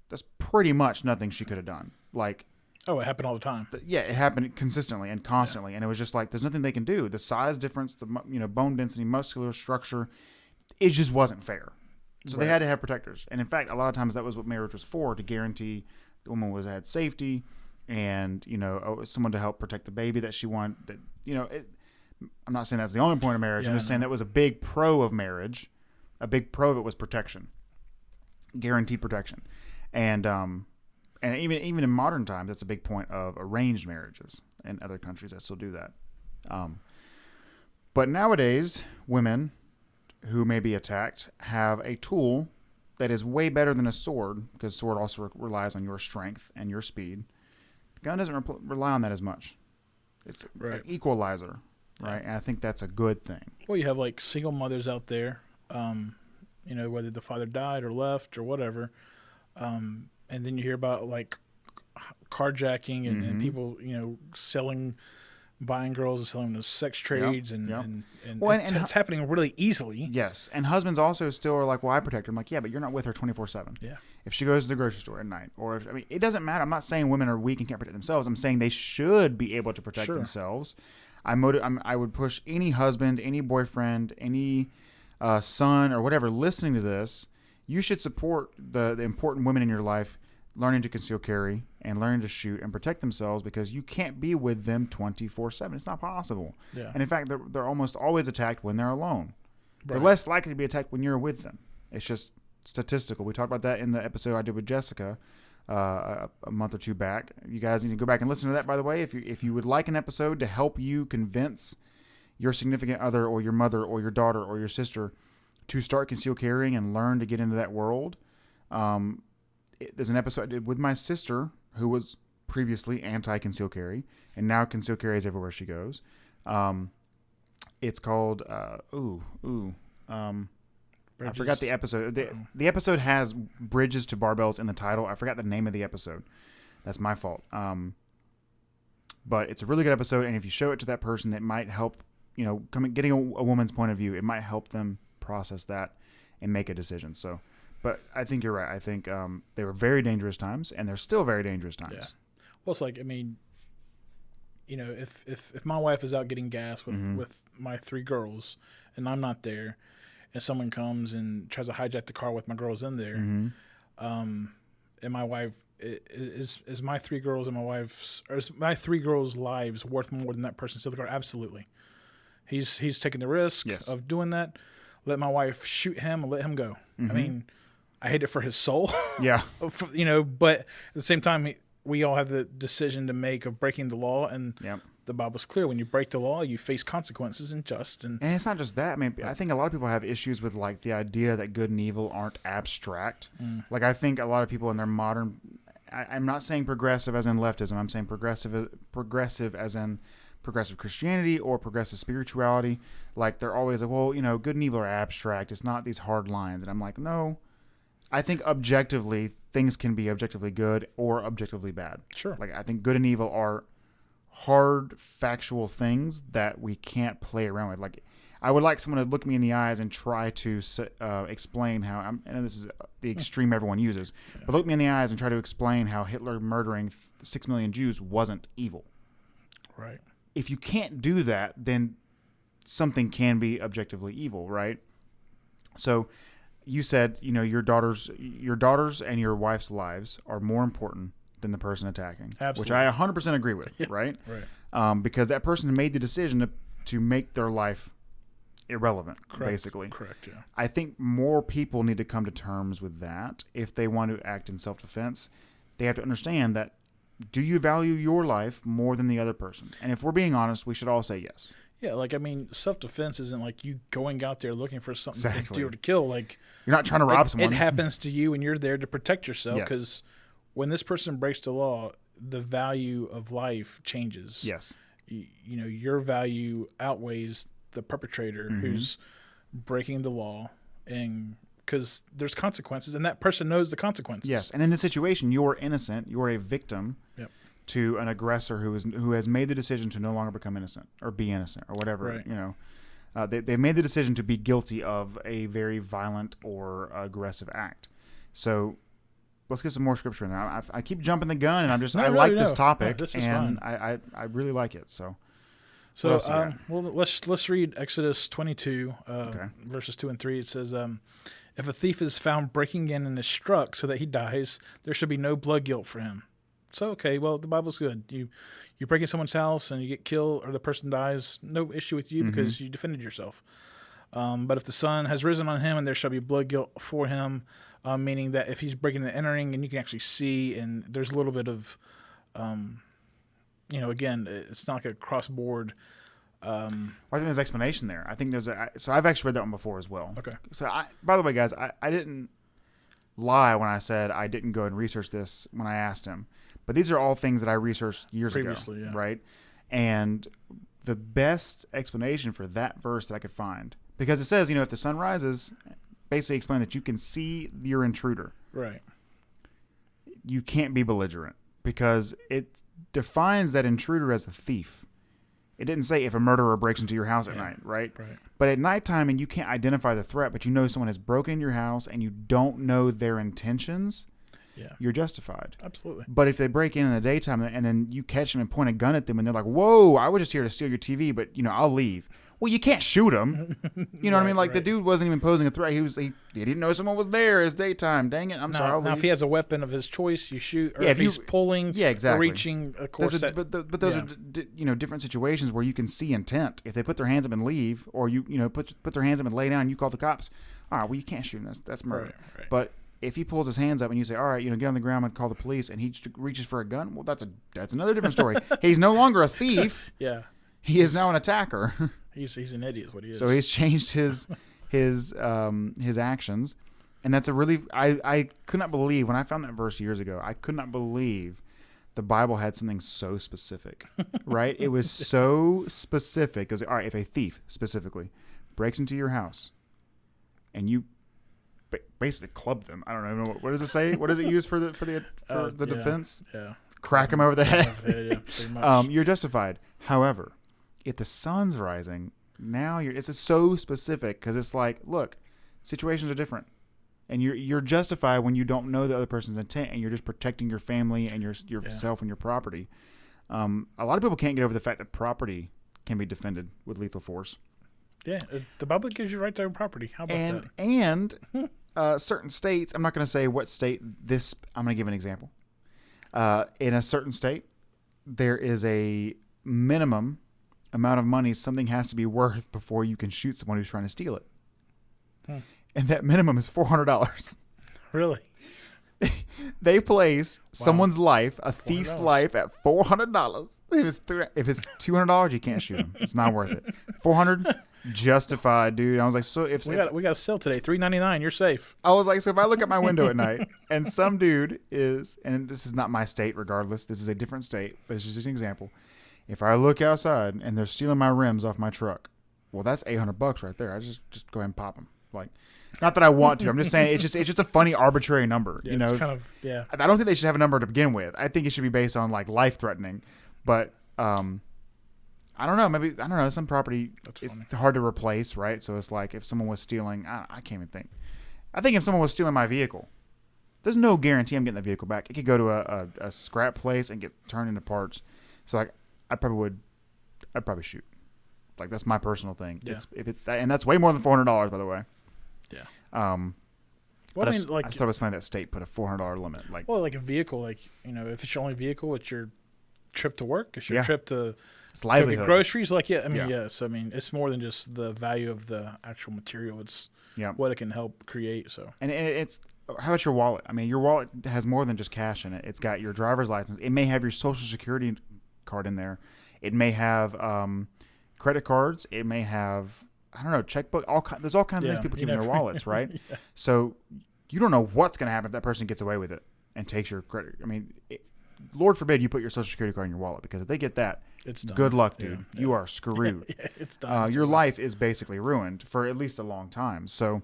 That's pretty much nothing she could have done. Like, it happened all the time. It happened consistently and constantly, and it was just like there's nothing they can do. The size difference, the bone density, muscular structure, it just wasn't fair. So they had to have protectors, and in fact, a lot of times that was what marriage was for, to guarantee the woman had safety, and someone to help protect the baby that she wanted. I'm not saying that's the only point of marriage. I'm just saying that was a big pro of marriage. A big pro of it was protection, guaranteed protection. And even in modern times, that's a big point of arranged marriages in other countries that still do that. But nowadays, women who may be attacked have a tool that is way better than a sword, because sword also relies on your strength and your speed. The gun doesn't rely on that as much. It's an equalizer, right? And I think that's a good thing. Well, you have like single mothers out there, whether the father died or left or whatever. And then you hear about like carjacking and people, buying girls and selling them to sex trades and it's happening really easily. Yes. And husbands also still are like, well, I protect her. I'm like, yeah, but you're not with her 24/7. Yeah. If she goes to the grocery store at night, or it doesn't matter. I'm not saying women are weak and can't protect themselves. I'm saying they should be able to protect themselves. I would push any husband, any boyfriend, any son or whatever listening to this. You should support the important women in your life learning to conceal carry and learning to shoot and protect themselves, because you can't be with them 24/7. It's not possible. Yeah. And in fact, they're almost always attacked when they're alone. Right. They're less likely to be attacked when you're with them. It's just statistical. We talked about that in the episode I did with Jessica a month or two back. You guys need to go back and listen to that, by the way. If you would like an episode to help you convince your significant other or your mother or your daughter or your sister to start concealed carrying and learn to get into that world, there's an episode I did with my sister who was previously anti-concealed carry, and now concealed carry is everywhere she goes. It's called I forgot the episode. The episode has bridges to barbells in the title. I forgot the name of the episode. That's my fault. But it's a really good episode, and if you show it to that person, it might help. Getting a woman's point of view, it might help them process that and make a decision. So. But I think you're right. I think they were very dangerous times, and they're still very dangerous times. Yeah. Well, it's like, if my wife is out getting gas with my 3 girls and I'm not there, and someone comes and tries to hijack the car with my girls in there, and my wife is my 3 girls and my wife's, or is my 3 girls' lives worth more than that person's still the car? Absolutely. He's taking the risk of doing that. Let my wife shoot him and let him go. I mean, I hate it for his soul. Yeah. But at the same time, we all have the decision to make of breaking the law, and the Bible's clear. When you break the law, you face consequences and it's not just that. I mean, I think a lot of people have issues with like the idea that good and evil aren't abstract. Like I think a lot of people in their modern, I'm not saying progressive as in leftism. I'm saying progressive as in progressive Christianity or progressive spirituality. Like they're always like, well, good and evil are abstract. It's not these hard lines. And I'm like, no. I think objectively, things can be objectively good or objectively bad. Sure. Like I think good and evil are hard, factual things that we can't play around with. Like I would like someone to look me in the eyes and try to explain how, I know this is the extreme everyone uses, but look me in the eyes and try to explain how Hitler murdering 6 million Jews wasn't evil. Right. If you can't do that, then something can be objectively evil, right? So you said, your daughters and your wife's lives are more important than the person attacking. Absolutely. Which I 100% agree with, right? Right. Because that person made the decision to make their life irrelevant, basically. Correct, yeah. I think more people need to come to terms with that. If they want to act in self-defense, they have to understand that, do you value your life more than the other person? And if we're being honest, we should all say yes. Yeah, like, I mean, self-defense isn't like you going out there looking for something to do or to kill. Like, you're not trying to rob someone. It happens to you, and you're there to protect yourself. Because when this person breaks the law, the value of life changes. Yes. Your value outweighs the perpetrator who's breaking the law, and because there's consequences, and that person knows the consequences. Yes, and in this situation, you're innocent. You're a victim. Yep. To an aggressor who has made the decision to no longer become innocent or be innocent or whatever. Right. They made the decision to be guilty of a very violent or aggressive act. So let's get some more scripture in there. I keep jumping the gun, and I like this topic, this is and fine. I really like it. So let's read Exodus 22 verses 2 and 3. It says, if a thief is found breaking in and is struck so that he dies, there should be no blood guilt for him. So, okay, well, the Bible's good. You break in someone's house and you get killed or the person dies, no issue with you because you defended yourself. But if the sun has risen on him and there shall be blood guilt for him, meaning that if he's breaking and entering and you can actually see, and there's a little bit of, again, it's not like a cross-board. I think there's explanation there. I think so I've actually read that one before as well. Okay. So, by the way, guys, I didn't lie when I said I didn't go and research this when I asked him. But these are all things that I researched years ago, right? And the best explanation for that verse that I could find, because it says, if the sun rises, basically explain that you can see your intruder. Right. You can't be belligerent because it defines that intruder as a thief. It didn't say if a murderer breaks into your house at night, right? Right. But at nighttime, and you can't identify the threat, but someone has broken in your house and you don't know their intentions, you're justified. Absolutely. But if they break in the daytime and then you catch them and point a gun at them and they're like, whoa, I was just here to steal your TV, but, I'll leave. Well, you can't shoot them. You know what I mean? Like, the dude wasn't even posing a threat. He didn't know someone was there. It's daytime. Dang it. I'm sorry. I'll leave. Now, if he has a weapon of his choice, you shoot. Or if he's pulling or reaching, of course. But those are different situations where you can see intent. If they put their hands up and leave, or put their hands up and lay down, you call the cops. All right, well, you can't shoot him. That's murder. Right. But if he pulls his hands up and you say, all right, get on the ground and call the police, and he reaches for a gun, well, that's another different story. He's no longer a thief. Yeah. He is now an attacker. He's an idiot is what he is. So he's changed his actions. And that's I could not believe, when I found that verse years ago, I could not believe the Bible had something so specific, right? It was so specific. It was, all right, if a thief specifically breaks into your house and you basically club them. I don't know. What does it say? What does it use for the defense? Yeah. Crack them over the head. Yeah, pretty much. You're justified. However, if the sun's rising, now it's so specific because it's like, look, situations are different, and you're justified when you don't know the other person's intent and you're just protecting your family and yourself and your property. A lot of people can't get over the fact that property can be defended with lethal force. Yeah, the Bible gives you right to own property. How about that? And certain states, I'm not going to say what state this, I'm going to give an example. In a certain state, there is a minimum amount of money something has to be worth before you can shoot someone who's trying to steal it. And that minimum is $400. Really? They place someone's life, a thief's life, at $400. If it's $200, you can't shoot him. It's not worth it. $400, justified, dude. I was like, so if we got a sale today, $3.99. You're safe. I was like, so if I look at my window at night and some dude is, and this is not my state, regardless, this is a different state, but it's just an example. If I look outside and they're stealing my rims off my truck, well, that's $800 right there. I just go ahead and pop them. Like, not that I want to. I'm just saying it's just a funny arbitrary number. Yeah, you know, kind of, yeah. I don't think they should have a number to begin with. I think it should be based on like life threatening. But I don't know. Maybe I don't know. Some property it's hard to replace, right? So it's like if someone was stealing, I can't even think. I think if someone was stealing my vehicle, there's no guarantee I'm getting the vehicle back. It could go to a scrap place and get turned into parts. So like I'd probably shoot. Like that's my personal thing. Yeah. And that's way more than $400, by the way. Yeah. Well, I thought it was funny that state put a $400 limit. Like, well, like a vehicle, like if it's your only vehicle, it's your trip to work, it's your trip to it's livelihood. Go get groceries. Like, yes. I mean, it's more than just the value of the actual material. It's what it can help create. So, and it's how about your wallet? I mean, your wallet has more than just cash in it. It's got your driver's license. It may have your social security card in there. It may have credit cards. It may have, I don't know, checkbook. There's all kinds of things people keep in their wallets, right? Yeah. So you don't know what's going to happen if that person gets away with it and takes your credit. I mean, Lord forbid you put your social security card in your wallet, because if they get that, it's done. Good luck, dude. Yeah. You are screwed. It's done. Your life is basically ruined for at least a long time. So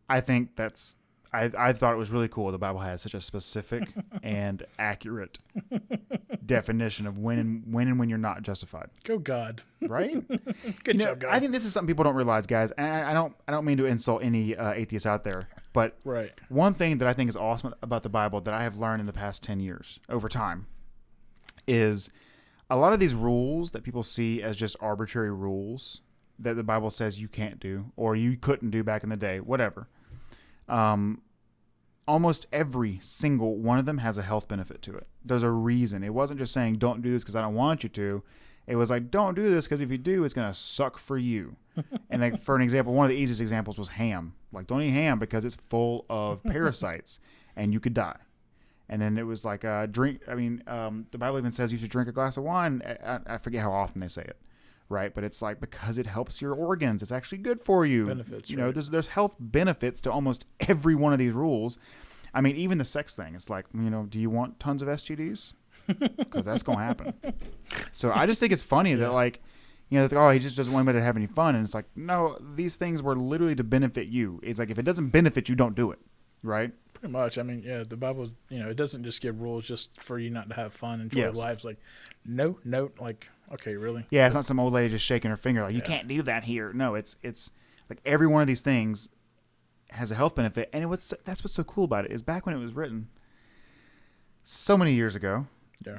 I think I thought it was really cool the Bible had such a specific and accurate definition of when and when you're not justified. Go God. Right? Good job, guys. I think this is something people don't realize, guys. And I don't mean to insult any atheists out there, but one thing that I think is awesome about the Bible that I have learned in the past 10 years over time is a lot of these rules that people see as just arbitrary rules that the Bible says you can't do or you couldn't do back in the day, whatever. Almost every single one of them has a health benefit to it. There's a reason. It wasn't just saying don't do this because I don't want you to. It was like, don't do this because if you do, it's going to suck for you. And like, for an example, one of the easiest examples was ham. Like, don't eat ham because it's full of parasites and you could die. And then it was like drink. I mean, the Bible even says you should drink a glass of wine. I forget how often they say it. Right, but it's like because it helps your organs, it's actually good for you. Benefits, you know, there's health benefits to almost every one of these rules. I mean, even the sex thing. It's like, do you want tons of STDs? Because that's gonna happen. So I just think it's funny that like, it's like, oh, he just doesn't want anybody to have any fun, and it's like, no, these things were literally to benefit you. It's like if it doesn't benefit you, don't do it. Right. Pretty much. I mean, the Bible, it doesn't just give rules just for you not to have fun, enjoy your lives. Like, no, like, okay, really? Yeah, it's not some old lady just shaking her finger like, you can't do that here. No, it's like every one of these things has a health benefit. And that's what's so cool about it is back when it was written so many years ago,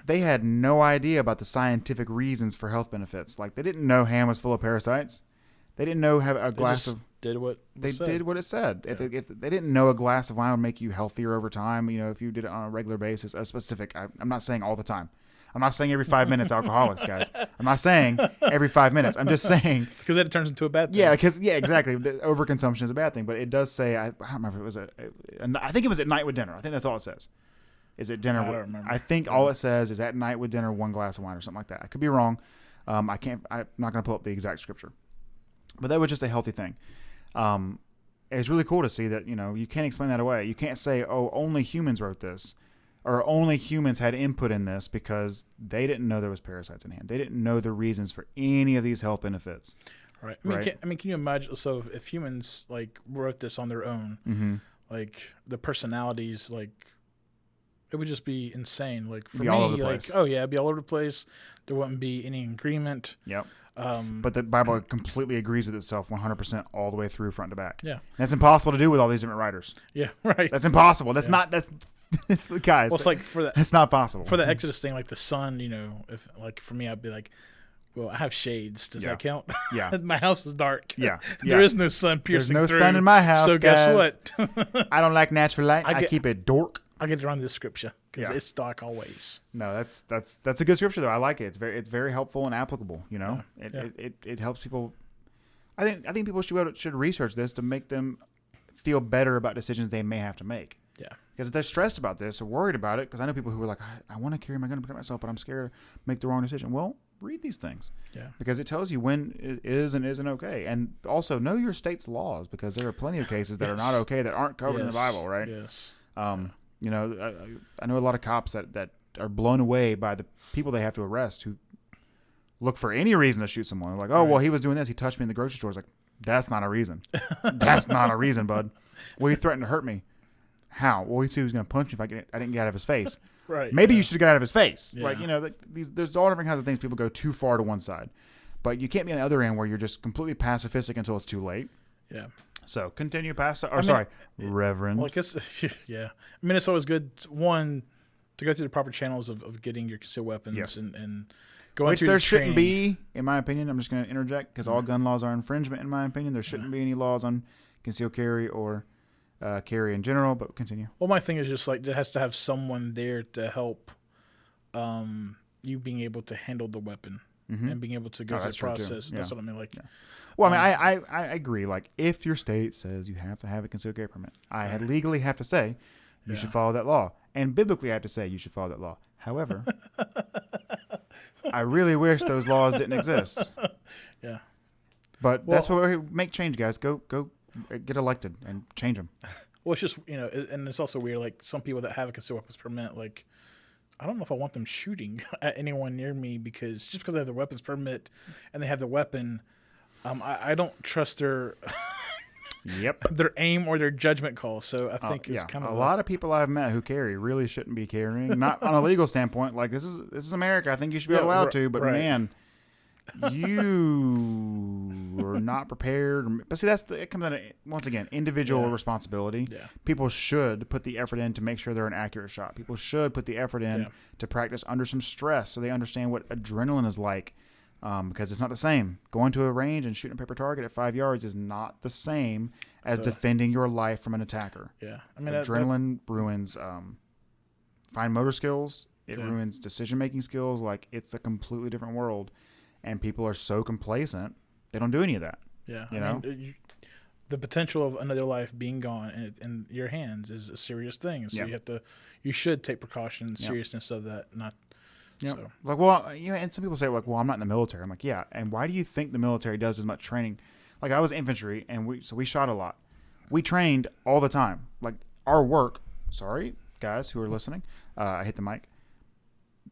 they had no idea about the scientific reasons for health benefits. Like, they didn't know ham was full of parasites. They didn't know have a glass of... did what it said. Yeah. If they didn't know a glass of wine would make you healthier over time, if you did it on a regular basis, a specific... I'm not saying all the time. I'm not saying every 5 minutes alcoholics, guys. I'm not saying every 5 minutes. I'm just saying... Because then it turns into a bad thing. Yeah, exactly. The overconsumption is a bad thing. But it does say... I don't remember if it was I think it was at night with dinner. I think that's all it says. Is it dinner? I don't remember. I think all it says is at night with dinner, 1 glass of wine or something like that. I could be wrong. I'm not going to pull up the exact scripture. But that was just a healthy thing. It's really cool to see that, you can't explain that away. You can't say, oh, only humans wrote this. Or only humans had input in this because they didn't know there was parasites in hand. They didn't know the reasons for any of these health benefits. Right. Can you imagine? So if humans wrote this on their own, the personalities, it would just be insane. Like for me, all over the place. It'd be all over the place. There wouldn't be any agreement. Yep. But the Bible completely agrees with itself 100% all the way through front to back. Yeah. And that's impossible to do with all these different writers. Yeah, right. That's impossible. That's Guys, Well, it's like for the that's not possible. for the Exodus thing, like the sun, if like for me, I'd be like, well, I have shades. Does that count? Yeah. My house is dark. Yeah. There is no sun piercing There's no through. sun in my house. So guess guys. what? I don't like natural light. I keep it dark. I get to run this scripture because Yeah. it's dark always. No, that's a good scripture though. I like it. It's very helpful and applicable. You know, Yeah. it helps people. I think people should research this to make them feel better about decisions they may have to make. Yeah. Because if they're stressed about this or worried about it, because I know people who are like, I want to carry my gun to protect myself, but I'm scared to make the wrong decision. Well, read these things. Yeah. Because it tells you when it is and isn't okay. And also know your state's laws, because there are plenty of cases that are not okay that aren't covered in the Bible, right? Yes. You know, I know a lot of cops that are blown away by the people they have to arrest who look for any reason to shoot someone. Like, oh, well, he was doing this. He touched me in the grocery store. It's like, that's not a reason. That's not a reason, bud. Well, he threatened to hurt me. How? Well, he said he was going to punch me if I didn't get out of his face. Right. Maybe you should have got out of his face. Yeah. Like, you know, there's all different kinds of things. People go too far to one side. But you can't be on the other end where you're just completely pacifistic until it's too late. Yeah. So continue, Reverend. Well, I guess, yeah. I mean, it's always good, one, to go through the proper channels of getting your concealed weapons and going Which through there the shouldn't training. be, in my opinion. I'm just going to interject, because all gun laws are infringement, in my opinion. There shouldn't be any laws on concealed carry or carry in general, but continue. Well, my thing is just like it has to have someone there to help you being able to handle the weapon and being able to go through the process. That's what I mean. Like, well, I mean, I agree. Like, if your state says you have to have a concealed carry permit, I legally have to say you should follow that law, and biblically I have to say you should follow that law. However, I really wish those laws didn't exist. Yeah, but that's where we make change, guys. Go get elected and change them. Well, it's just, and it's also weird. Like, some people that have a concealed weapons permit, like, I don't know if I want them shooting at anyone near me because they have the weapons permit and they have the weapon, I don't trust their their aim or their judgment call. So I think it's kind of a lot of people I've met who carry really shouldn't be carrying. Not on a legal standpoint. Like, this is America. I think you should be allowed to. But man, you are not prepared. But see, it comes out of, once again, individual responsibility. Yeah. People should put the effort in to make sure they're an accurate shot. People should put the effort in to practice under some stress so they understand what adrenaline is like. Because it's not the same. Going to a range and shooting a paper target at 5 yards is not the same as defending your life from an attacker. Yeah, I mean, adrenaline ruins fine motor skills. It ruins decision-making skills. Like, it's a completely different world, and people are so complacent they don't do any of that. Yeah, you know, the potential of another life being gone in your hands is a serious thing. So you should take precautions, seriousness of that, not. Yeah. So. Like, well, and some people say, like, well, I'm not in the military. I'm like, yeah. And why do you think the military does as much training? Like, I was infantry, and we shot a lot. We trained all the time. Like, our work. Sorry, guys who are listening. I hit the mic.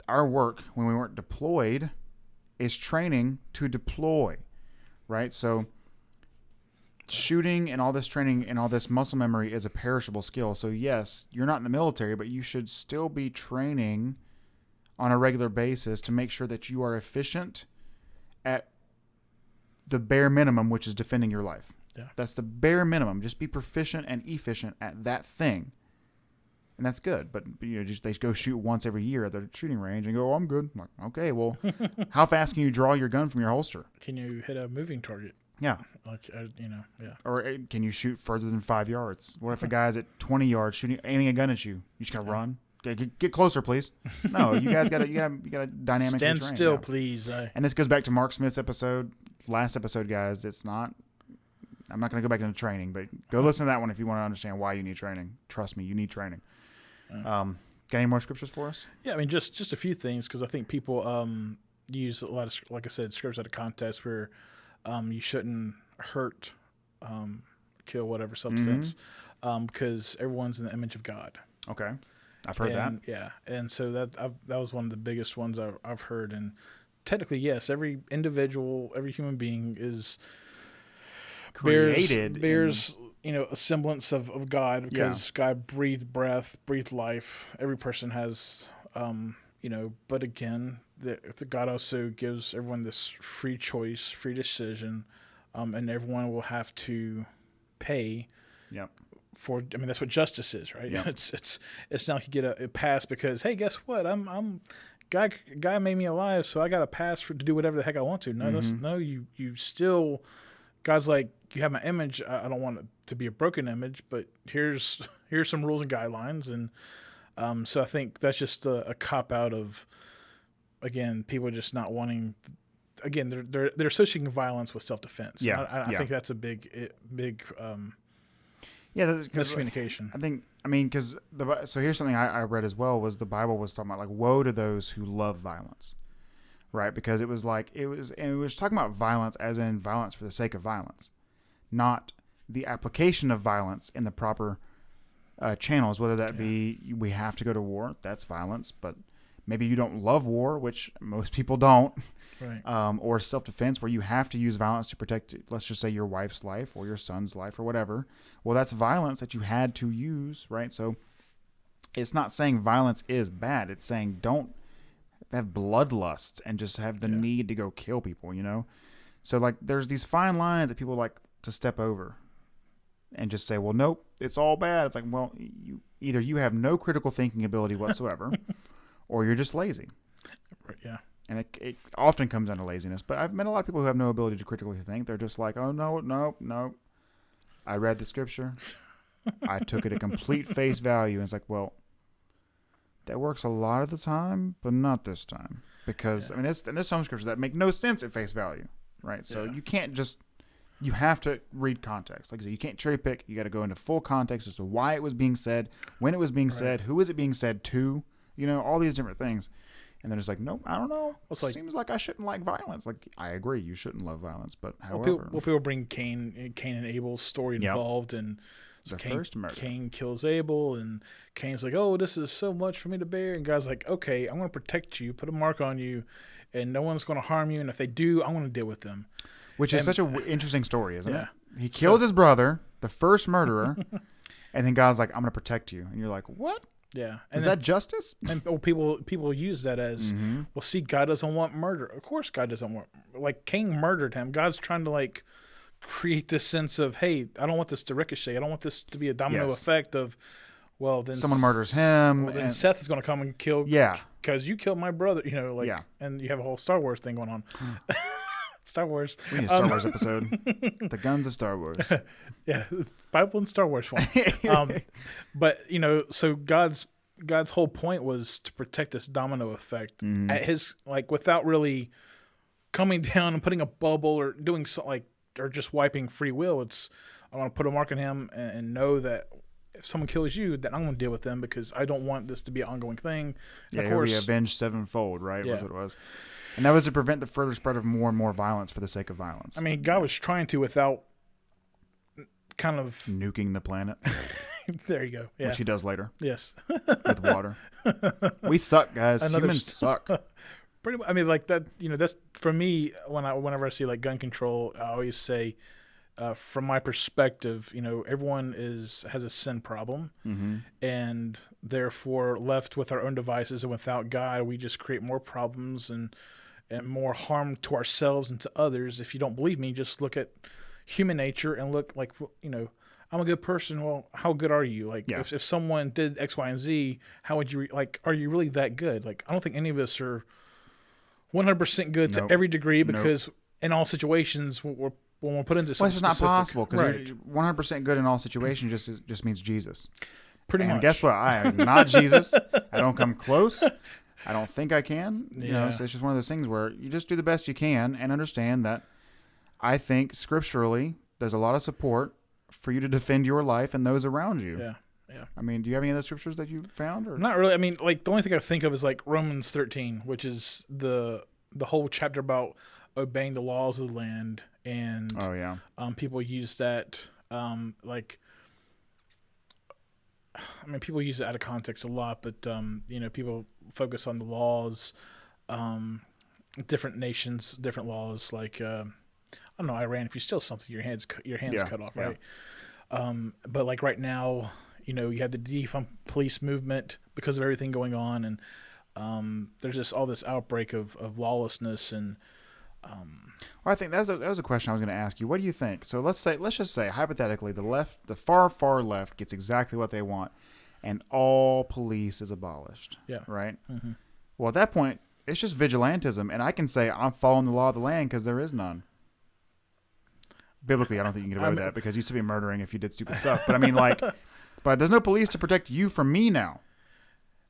Our work when we weren't deployed is training to deploy, right? So shooting and all this training and all this muscle memory is a perishable skill. So yes, you're not in the military, but you should still be training on a regular basis to make sure that you are efficient at the bare minimum, which is defending your life. Yeah. That's the bare minimum. Just be proficient and efficient at that thing. And that's good. But just they go shoot once every year at the shooting range and go, oh, I'm good. I'm like, okay, well, how fast can you draw your gun from your holster? Can you hit a moving target? Yeah. Like, yeah. Or can you shoot further than 5 yards? What if a guy's at 20 yards aiming a gun at you? You just gotta run. Get closer, please. No, you guys gotta dynamically stand train, still, please. And this goes back to Mark Smith's last episode, guys. I'm not gonna go back into training, but go listen to that one if you want to understand why you need training. Trust me, you need training. Got any more scriptures for us? Yeah, I mean, just a few things, because I think people use a lot of, like I said, scriptures out of context where you shouldn't hurt, kill, whatever, self-defense, because everyone's in the image of God. Okay. I've heard that. Yeah, and so that was one of the biggest ones I've heard. And technically, yes, every individual, every human being is created, bears a semblance of God, because God breathed breath, breathed life. Every person has, but again, the God also gives everyone this free choice, free decision, and everyone will have to pay. Yep. that's what justice is, right? Yeah. It's not you get a pass because, hey, guess what? I'm guy made me alive, so I got a pass to do whatever the heck I want to. No, you still, God's like, you have my image. I don't want it to be a broken image, but here's some rules and guidelines, and so I think that's just a cop out of, again, people just not wanting. Again, they're associating violence with self-defense. Yeah, I think that's a big miscommunication. Because so here's something I read as well, was the Bible was talking about like, woe to those who love violence, right? Because it was talking about violence as in violence for the sake of violence, not the application of violence in the proper channels, whether that be we have to go to war, that's violence, but maybe you don't love war, which most people don't. Right. Or self-defense where you have to use violence to protect, let's just say, your wife's life or your son's life or whatever. Well, that's violence that you had to use, right? So it's not saying violence is bad. It's saying don't have bloodlust and just have the need to go kill people, you know? So, like, there's these fine lines that people like to step over and just say, well, nope, it's all bad. It's like, well, either you have no critical thinking ability whatsoever or you're just lazy. Yeah. And it often comes down to laziness. But I've met a lot of people who have no ability to critically think. They're just like, oh, no. I read the scripture. I took it at complete face value. And it's like, well, that works a lot of the time, but not this time. Because, there's some scriptures that make no sense at face value, right? So you can't just, you have to read context. Like I said, you can't cherry pick. You got to go into full context as to why it was being said, when it was being said, who is it being said to, all these different things. And they're just like, nope, I don't know. It seems like I shouldn't like violence. Like, I agree, you shouldn't love violence, but however. People bring Cain and Abel's story involved, and so first murder. Cain kills Abel, and Cain's like, oh, this is so much for me to bear. And God's like, okay, I'm going to protect you, put a mark on you, and no one's going to harm you. And if they do, I'm going to deal with them. Which is such an interesting story, isn't it? He kills his brother, the first murderer, and then God's like, I'm going to protect you. And you're like, what? Yeah. Is that justice? And people use that as, well, see, God doesn't want murder. Of course God doesn't want, like, Cain murdered him. God's trying to, like, create this sense of, hey, I don't want this to ricochet. I don't want this to be a domino effect of, well, then someone murders him. Well, then Seth is going to come and kill. Yeah. Because you killed my brother, and you have a whole Star Wars thing going on. Star Wars. We need a Star Wars episode. The guns of Star Wars. Yeah, Bible and Star Wars one. But so God's whole point was to protect this domino effect at his, like, without really coming down and putting a bubble or doing or just wiping free will. It's, I want to put a mark on him and know that if someone kills you, then I'm going to deal with them because I don't want this to be an ongoing thing. Yeah, he'll be avenged sevenfold, right? Yeah. That's what it was. And that was to prevent the further spread of more and more violence for the sake of violence. I mean, God was trying to without kind of nuking the planet. There you go. Yeah. Which he does later. Yes. With water. We suck, guys. Humans suck. Pretty much. I mean, like that. That's for me. Whenever I see like gun control, I always say, from my perspective, everyone has a sin problem, and therefore left with our own devices and without God, we just create more problems and more harm to ourselves and to others. If you don't believe me, just look at human nature and look like, I'm a good person. Well, how good are you? Like, if someone did X, Y, and Z, how would you are you really that good? Like, I don't think any of us are 100% good to every degree, because in all situations when we're put into something it's not possible, because 100% good in all situations just means Jesus. Pretty much. And guess what? I am not Jesus. I don't come close. I don't think I can. So it's just one of those things where you just do the best you can and understand that I think scripturally there's a lot of support for you to defend your life and those around you. Yeah. I mean, do you have any other scriptures that you found? Or? Not really. I mean, like, the only thing I think of is like Romans 13, which is the whole chapter about obeying the laws of the land. And people use that people use it out of context a lot, but people focus on the laws, different nations, different laws, like I don't know, Iran, if you steal something, your hands cut off, right? But like right now, you have the defund police movement because of everything going on, and there's just all this outbreak of lawlessness, and Well, I think that was a question I was going to ask you. What do you think? So let's just say hypothetically, the far left gets exactly what they want, and all police is abolished. Yeah. Right. Mm-hmm. Well, at that point, it's just vigilantism, and I can say I'm following the law of the land because there is none. Biblically, I don't think you can get away with that because you used to be murdering if you did stupid stuff. But I mean, like, but there's no police to protect you from me now.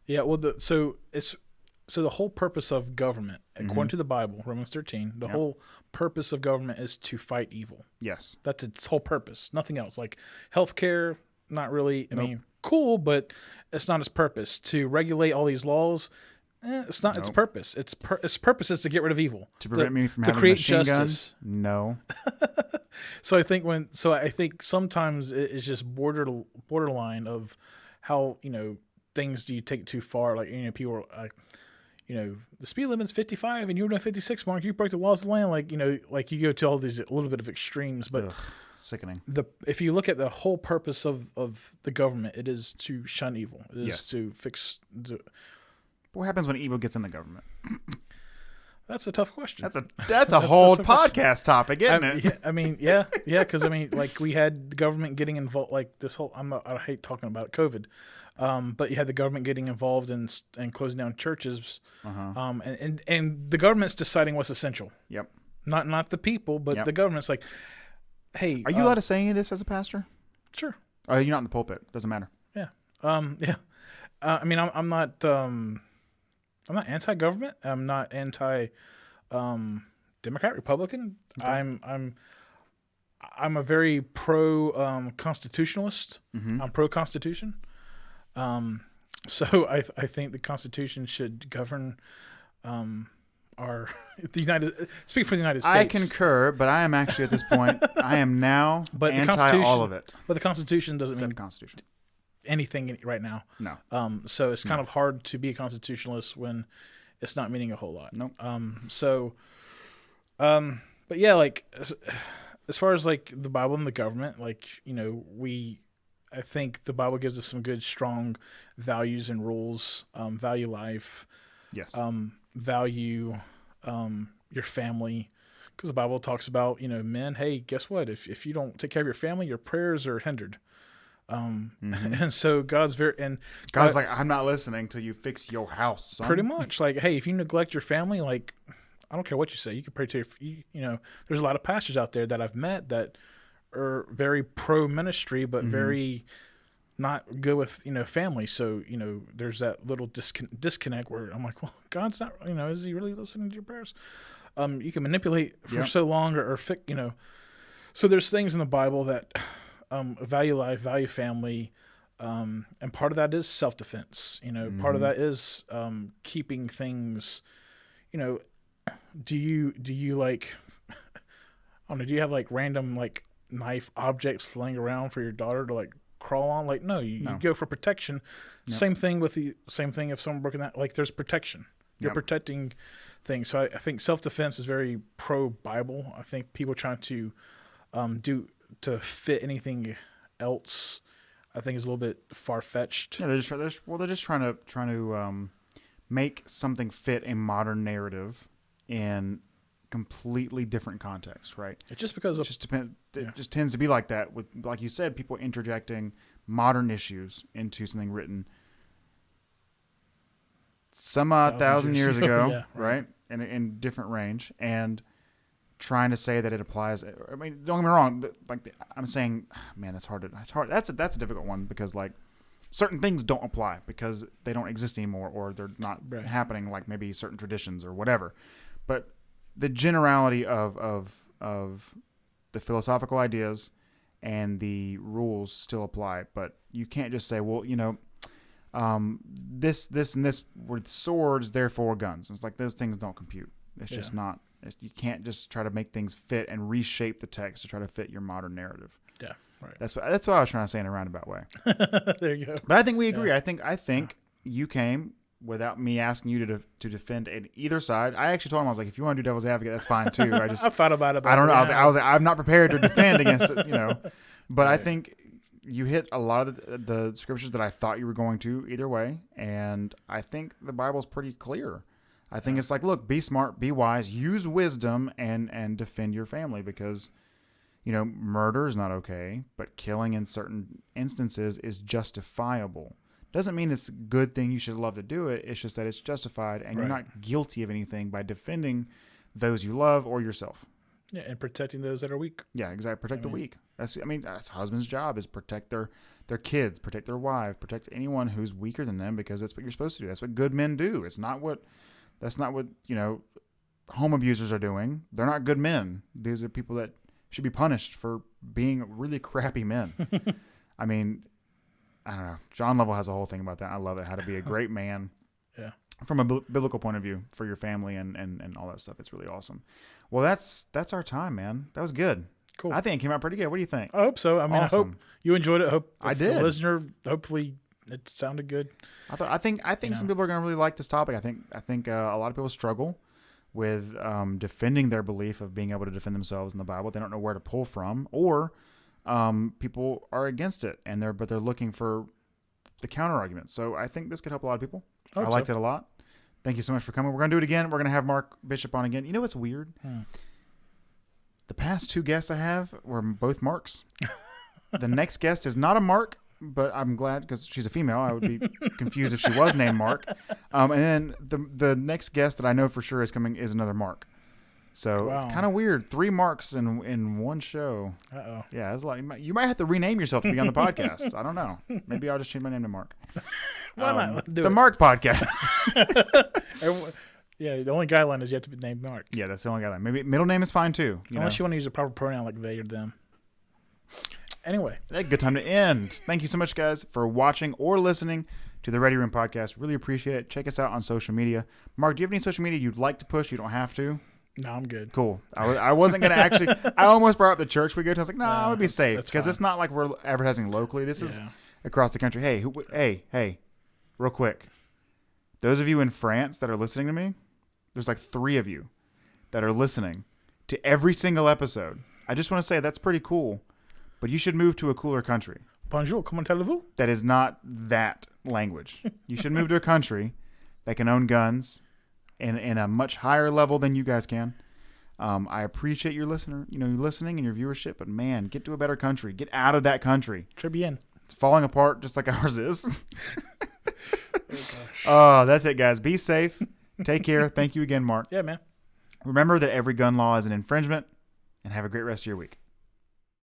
Yeah. Well, so the whole purpose of government, according to the Bible, Romans 13, the whole purpose of government is to fight evil. Yes. That's its whole purpose. Nothing else. Like healthcare, not really. I mean, cool, but it's not its purpose. To regulate all these laws, it's not its purpose. Its purpose is to get rid of evil. To prevent me from having a create machine justice. gun? No. So I think sometimes it's just borderline of how, things do you take too far. Like, people are like, the speed limit's 55 and you're doing 56, Mark. You break the laws of the land. Like, like you go to all these a little bit of extremes, but sickening. If you look at the whole purpose of the government, it is to shun evil. It is to fix. What happens when evil gets in the government? That's a tough question. That's a whole podcast topic, isn't it? Yeah, I mean, yeah, because like we had the government getting involved, like this whole. I hate talking about COVID, but you had the government getting involved in closing down churches, and the government's deciding what's essential. Yep. Not the people, but the government's like, hey, are you allowed to say any of this as a pastor? Sure. Oh, you're not in the pulpit. Doesn't matter. Yeah. Yeah. I mean, I'm not. I'm not anti-government. I'm not anti-Democrat, Republican. Okay. I'm a very pro-constitutionalist. I'm pro-Constitution. So I think the Constitution should govern speak for the United States. I concur, but I am actually at this point, I am now anti all of it. But the Constitution doesn't mean Constitution. Anything right now. No. So it's kind of hard to be a constitutionalist when it's not meaning a whole lot. Nope. But yeah, like as far as like the Bible and the government, like, I think the Bible gives us some good, strong values and rules. Value life. Yes. Value your family, because the Bible talks about, men. Hey, guess what? If you don't take care of your family, your prayers are hindered. And so God's like, I'm not listening till you fix your house, son. Pretty much. Like, hey, if you neglect your family, like, I don't care what you say. You can pray to there's a lot of pastors out there that I've met that are very pro ministry, but very not good with, family. So, there's that little disconnect where I'm like, well, God's not, is he really listening to your prayers? You can manipulate for so long or so there's things in the Bible that, value life, value family, and part of that is self-defense. Part of that is keeping things. Do you like? I don't know. Do you have like random like knife objects laying around for your daughter to like crawl on? Like, no, you go for protection. Yep. Same thing if someone broke that. Like, there's protection. You're protecting things. So I think self-defense is very pro-Bible. I think people trying to to fit anything else, I think is a little bit far-fetched. Yeah, they're just trying to make something fit a modern narrative in completely different context, right? It's just because it just tends to be like that with, like you said, people interjecting modern issues into something written some thousand years ago, right? In different range, and trying to say that it applies. I mean, don't get me wrong. I'm saying, man, that's hard. That's a difficult one because like certain things don't apply because they don't exist anymore or they're not happening. Like maybe certain traditions or whatever. But the generality of the philosophical ideas and the rules still apply. But you can't just say, well, this and this were swords, therefore guns. It's like those things don't compute. It's just not. You can't just try to make things fit and reshape the text to try to fit your modern narrative. Yeah, right. That's what I was trying to say in a roundabout way. There you go. But I think we agree. Yeah. I think you came without me asking you to defend either side. I actually told him, I was like, if you want to do devil's advocate, that's fine too. I thought about it. I don't know. I was like, I'm not prepared to defend against it, But right. I think you hit a lot of the scriptures that I thought you were going to either way, and I think the Bible's pretty clear I think it's like, look, be smart, be wise, use wisdom, and defend your family because, murder is not okay, but killing in certain instances is justifiable. Doesn't mean it's a good thing you should love to do it. It's just that it's justified, and you're not guilty of anything by defending those you love or yourself. Yeah, and protecting those that are weak. Yeah, exactly. Protect the weak. That's a husband's job is protect their kids, protect their wife, protect anyone who's weaker than them because that's what you're supposed to do. That's what good men do. That's not what home abusers are doing. They're not good men. These are people that should be punished for being really crappy men. I mean, I don't know. John Lovell has a whole thing about that. I love it. How to be a great man. Yeah. From a biblical point of view for your family and all that stuff. It's really awesome. Well, that's our time, man. That was good. Cool. I think it came out pretty good. What do you think? I hope so. I mean, awesome. I hope you enjoyed it. I did. The listener, hopefully it sounded good. I think some people are going to really like this topic. I think a lot of people struggle with defending their belief of being able to defend themselves in the Bible. They don't know where to pull from, or people are against it but they're looking for the counter argument. So I think this could help a lot of people. I liked it a lot. Thank you so much for coming. We're going to do it again. We're going to have Mark Bishop on again. You know what's weird? The past 2 guests I have were both Marks. The next guest is not a Mark, but I'm glad because she's a female. I would be confused if she was named Mark. And then the next guest that I know for sure is coming is another Mark. So It's kind of weird. 3 Marks in one show. Uh-oh. Yeah, it's like you might have to rename yourself to be on the podcast. I don't know. Maybe I'll just change my name to Mark. Why not? Do the it. Mark Podcast. Yeah, the only guideline is you have to be named Mark. Yeah, that's the only guideline. Maybe middle name is fine too. Unless you want to use a proper pronoun like they or them. Anyway. Good time to end. Thank you so much, guys, for watching or listening to the Ready Room Podcast. Really appreciate it. Check us out on social media. Mark, do you have any social media you'd like to push? You don't have to. No, I'm good. Cool. I wasn't going to actually... I almost brought up the church we go to. I was like, no, I would be safe. Because it's not like we're advertising locally. This is across the country. Hey, real quick. Those of you in France that are listening to me, there's like 3 of you that are listening to every single episode. I just want to say that's pretty cool. But you should move to a cooler country. Bonjour, comment allez-vous? That is not that language. You should move to a country that can own guns in a much higher level than you guys can. I appreciate your listening and your viewership, but man, get to a better country. Get out of that country. Très bien. It's falling apart just like ours is. Oh, that's it, guys. Be safe. Take care. Thank you again, Mark. Yeah, man. Remember that every gun law is an infringement, and have a great rest of your week.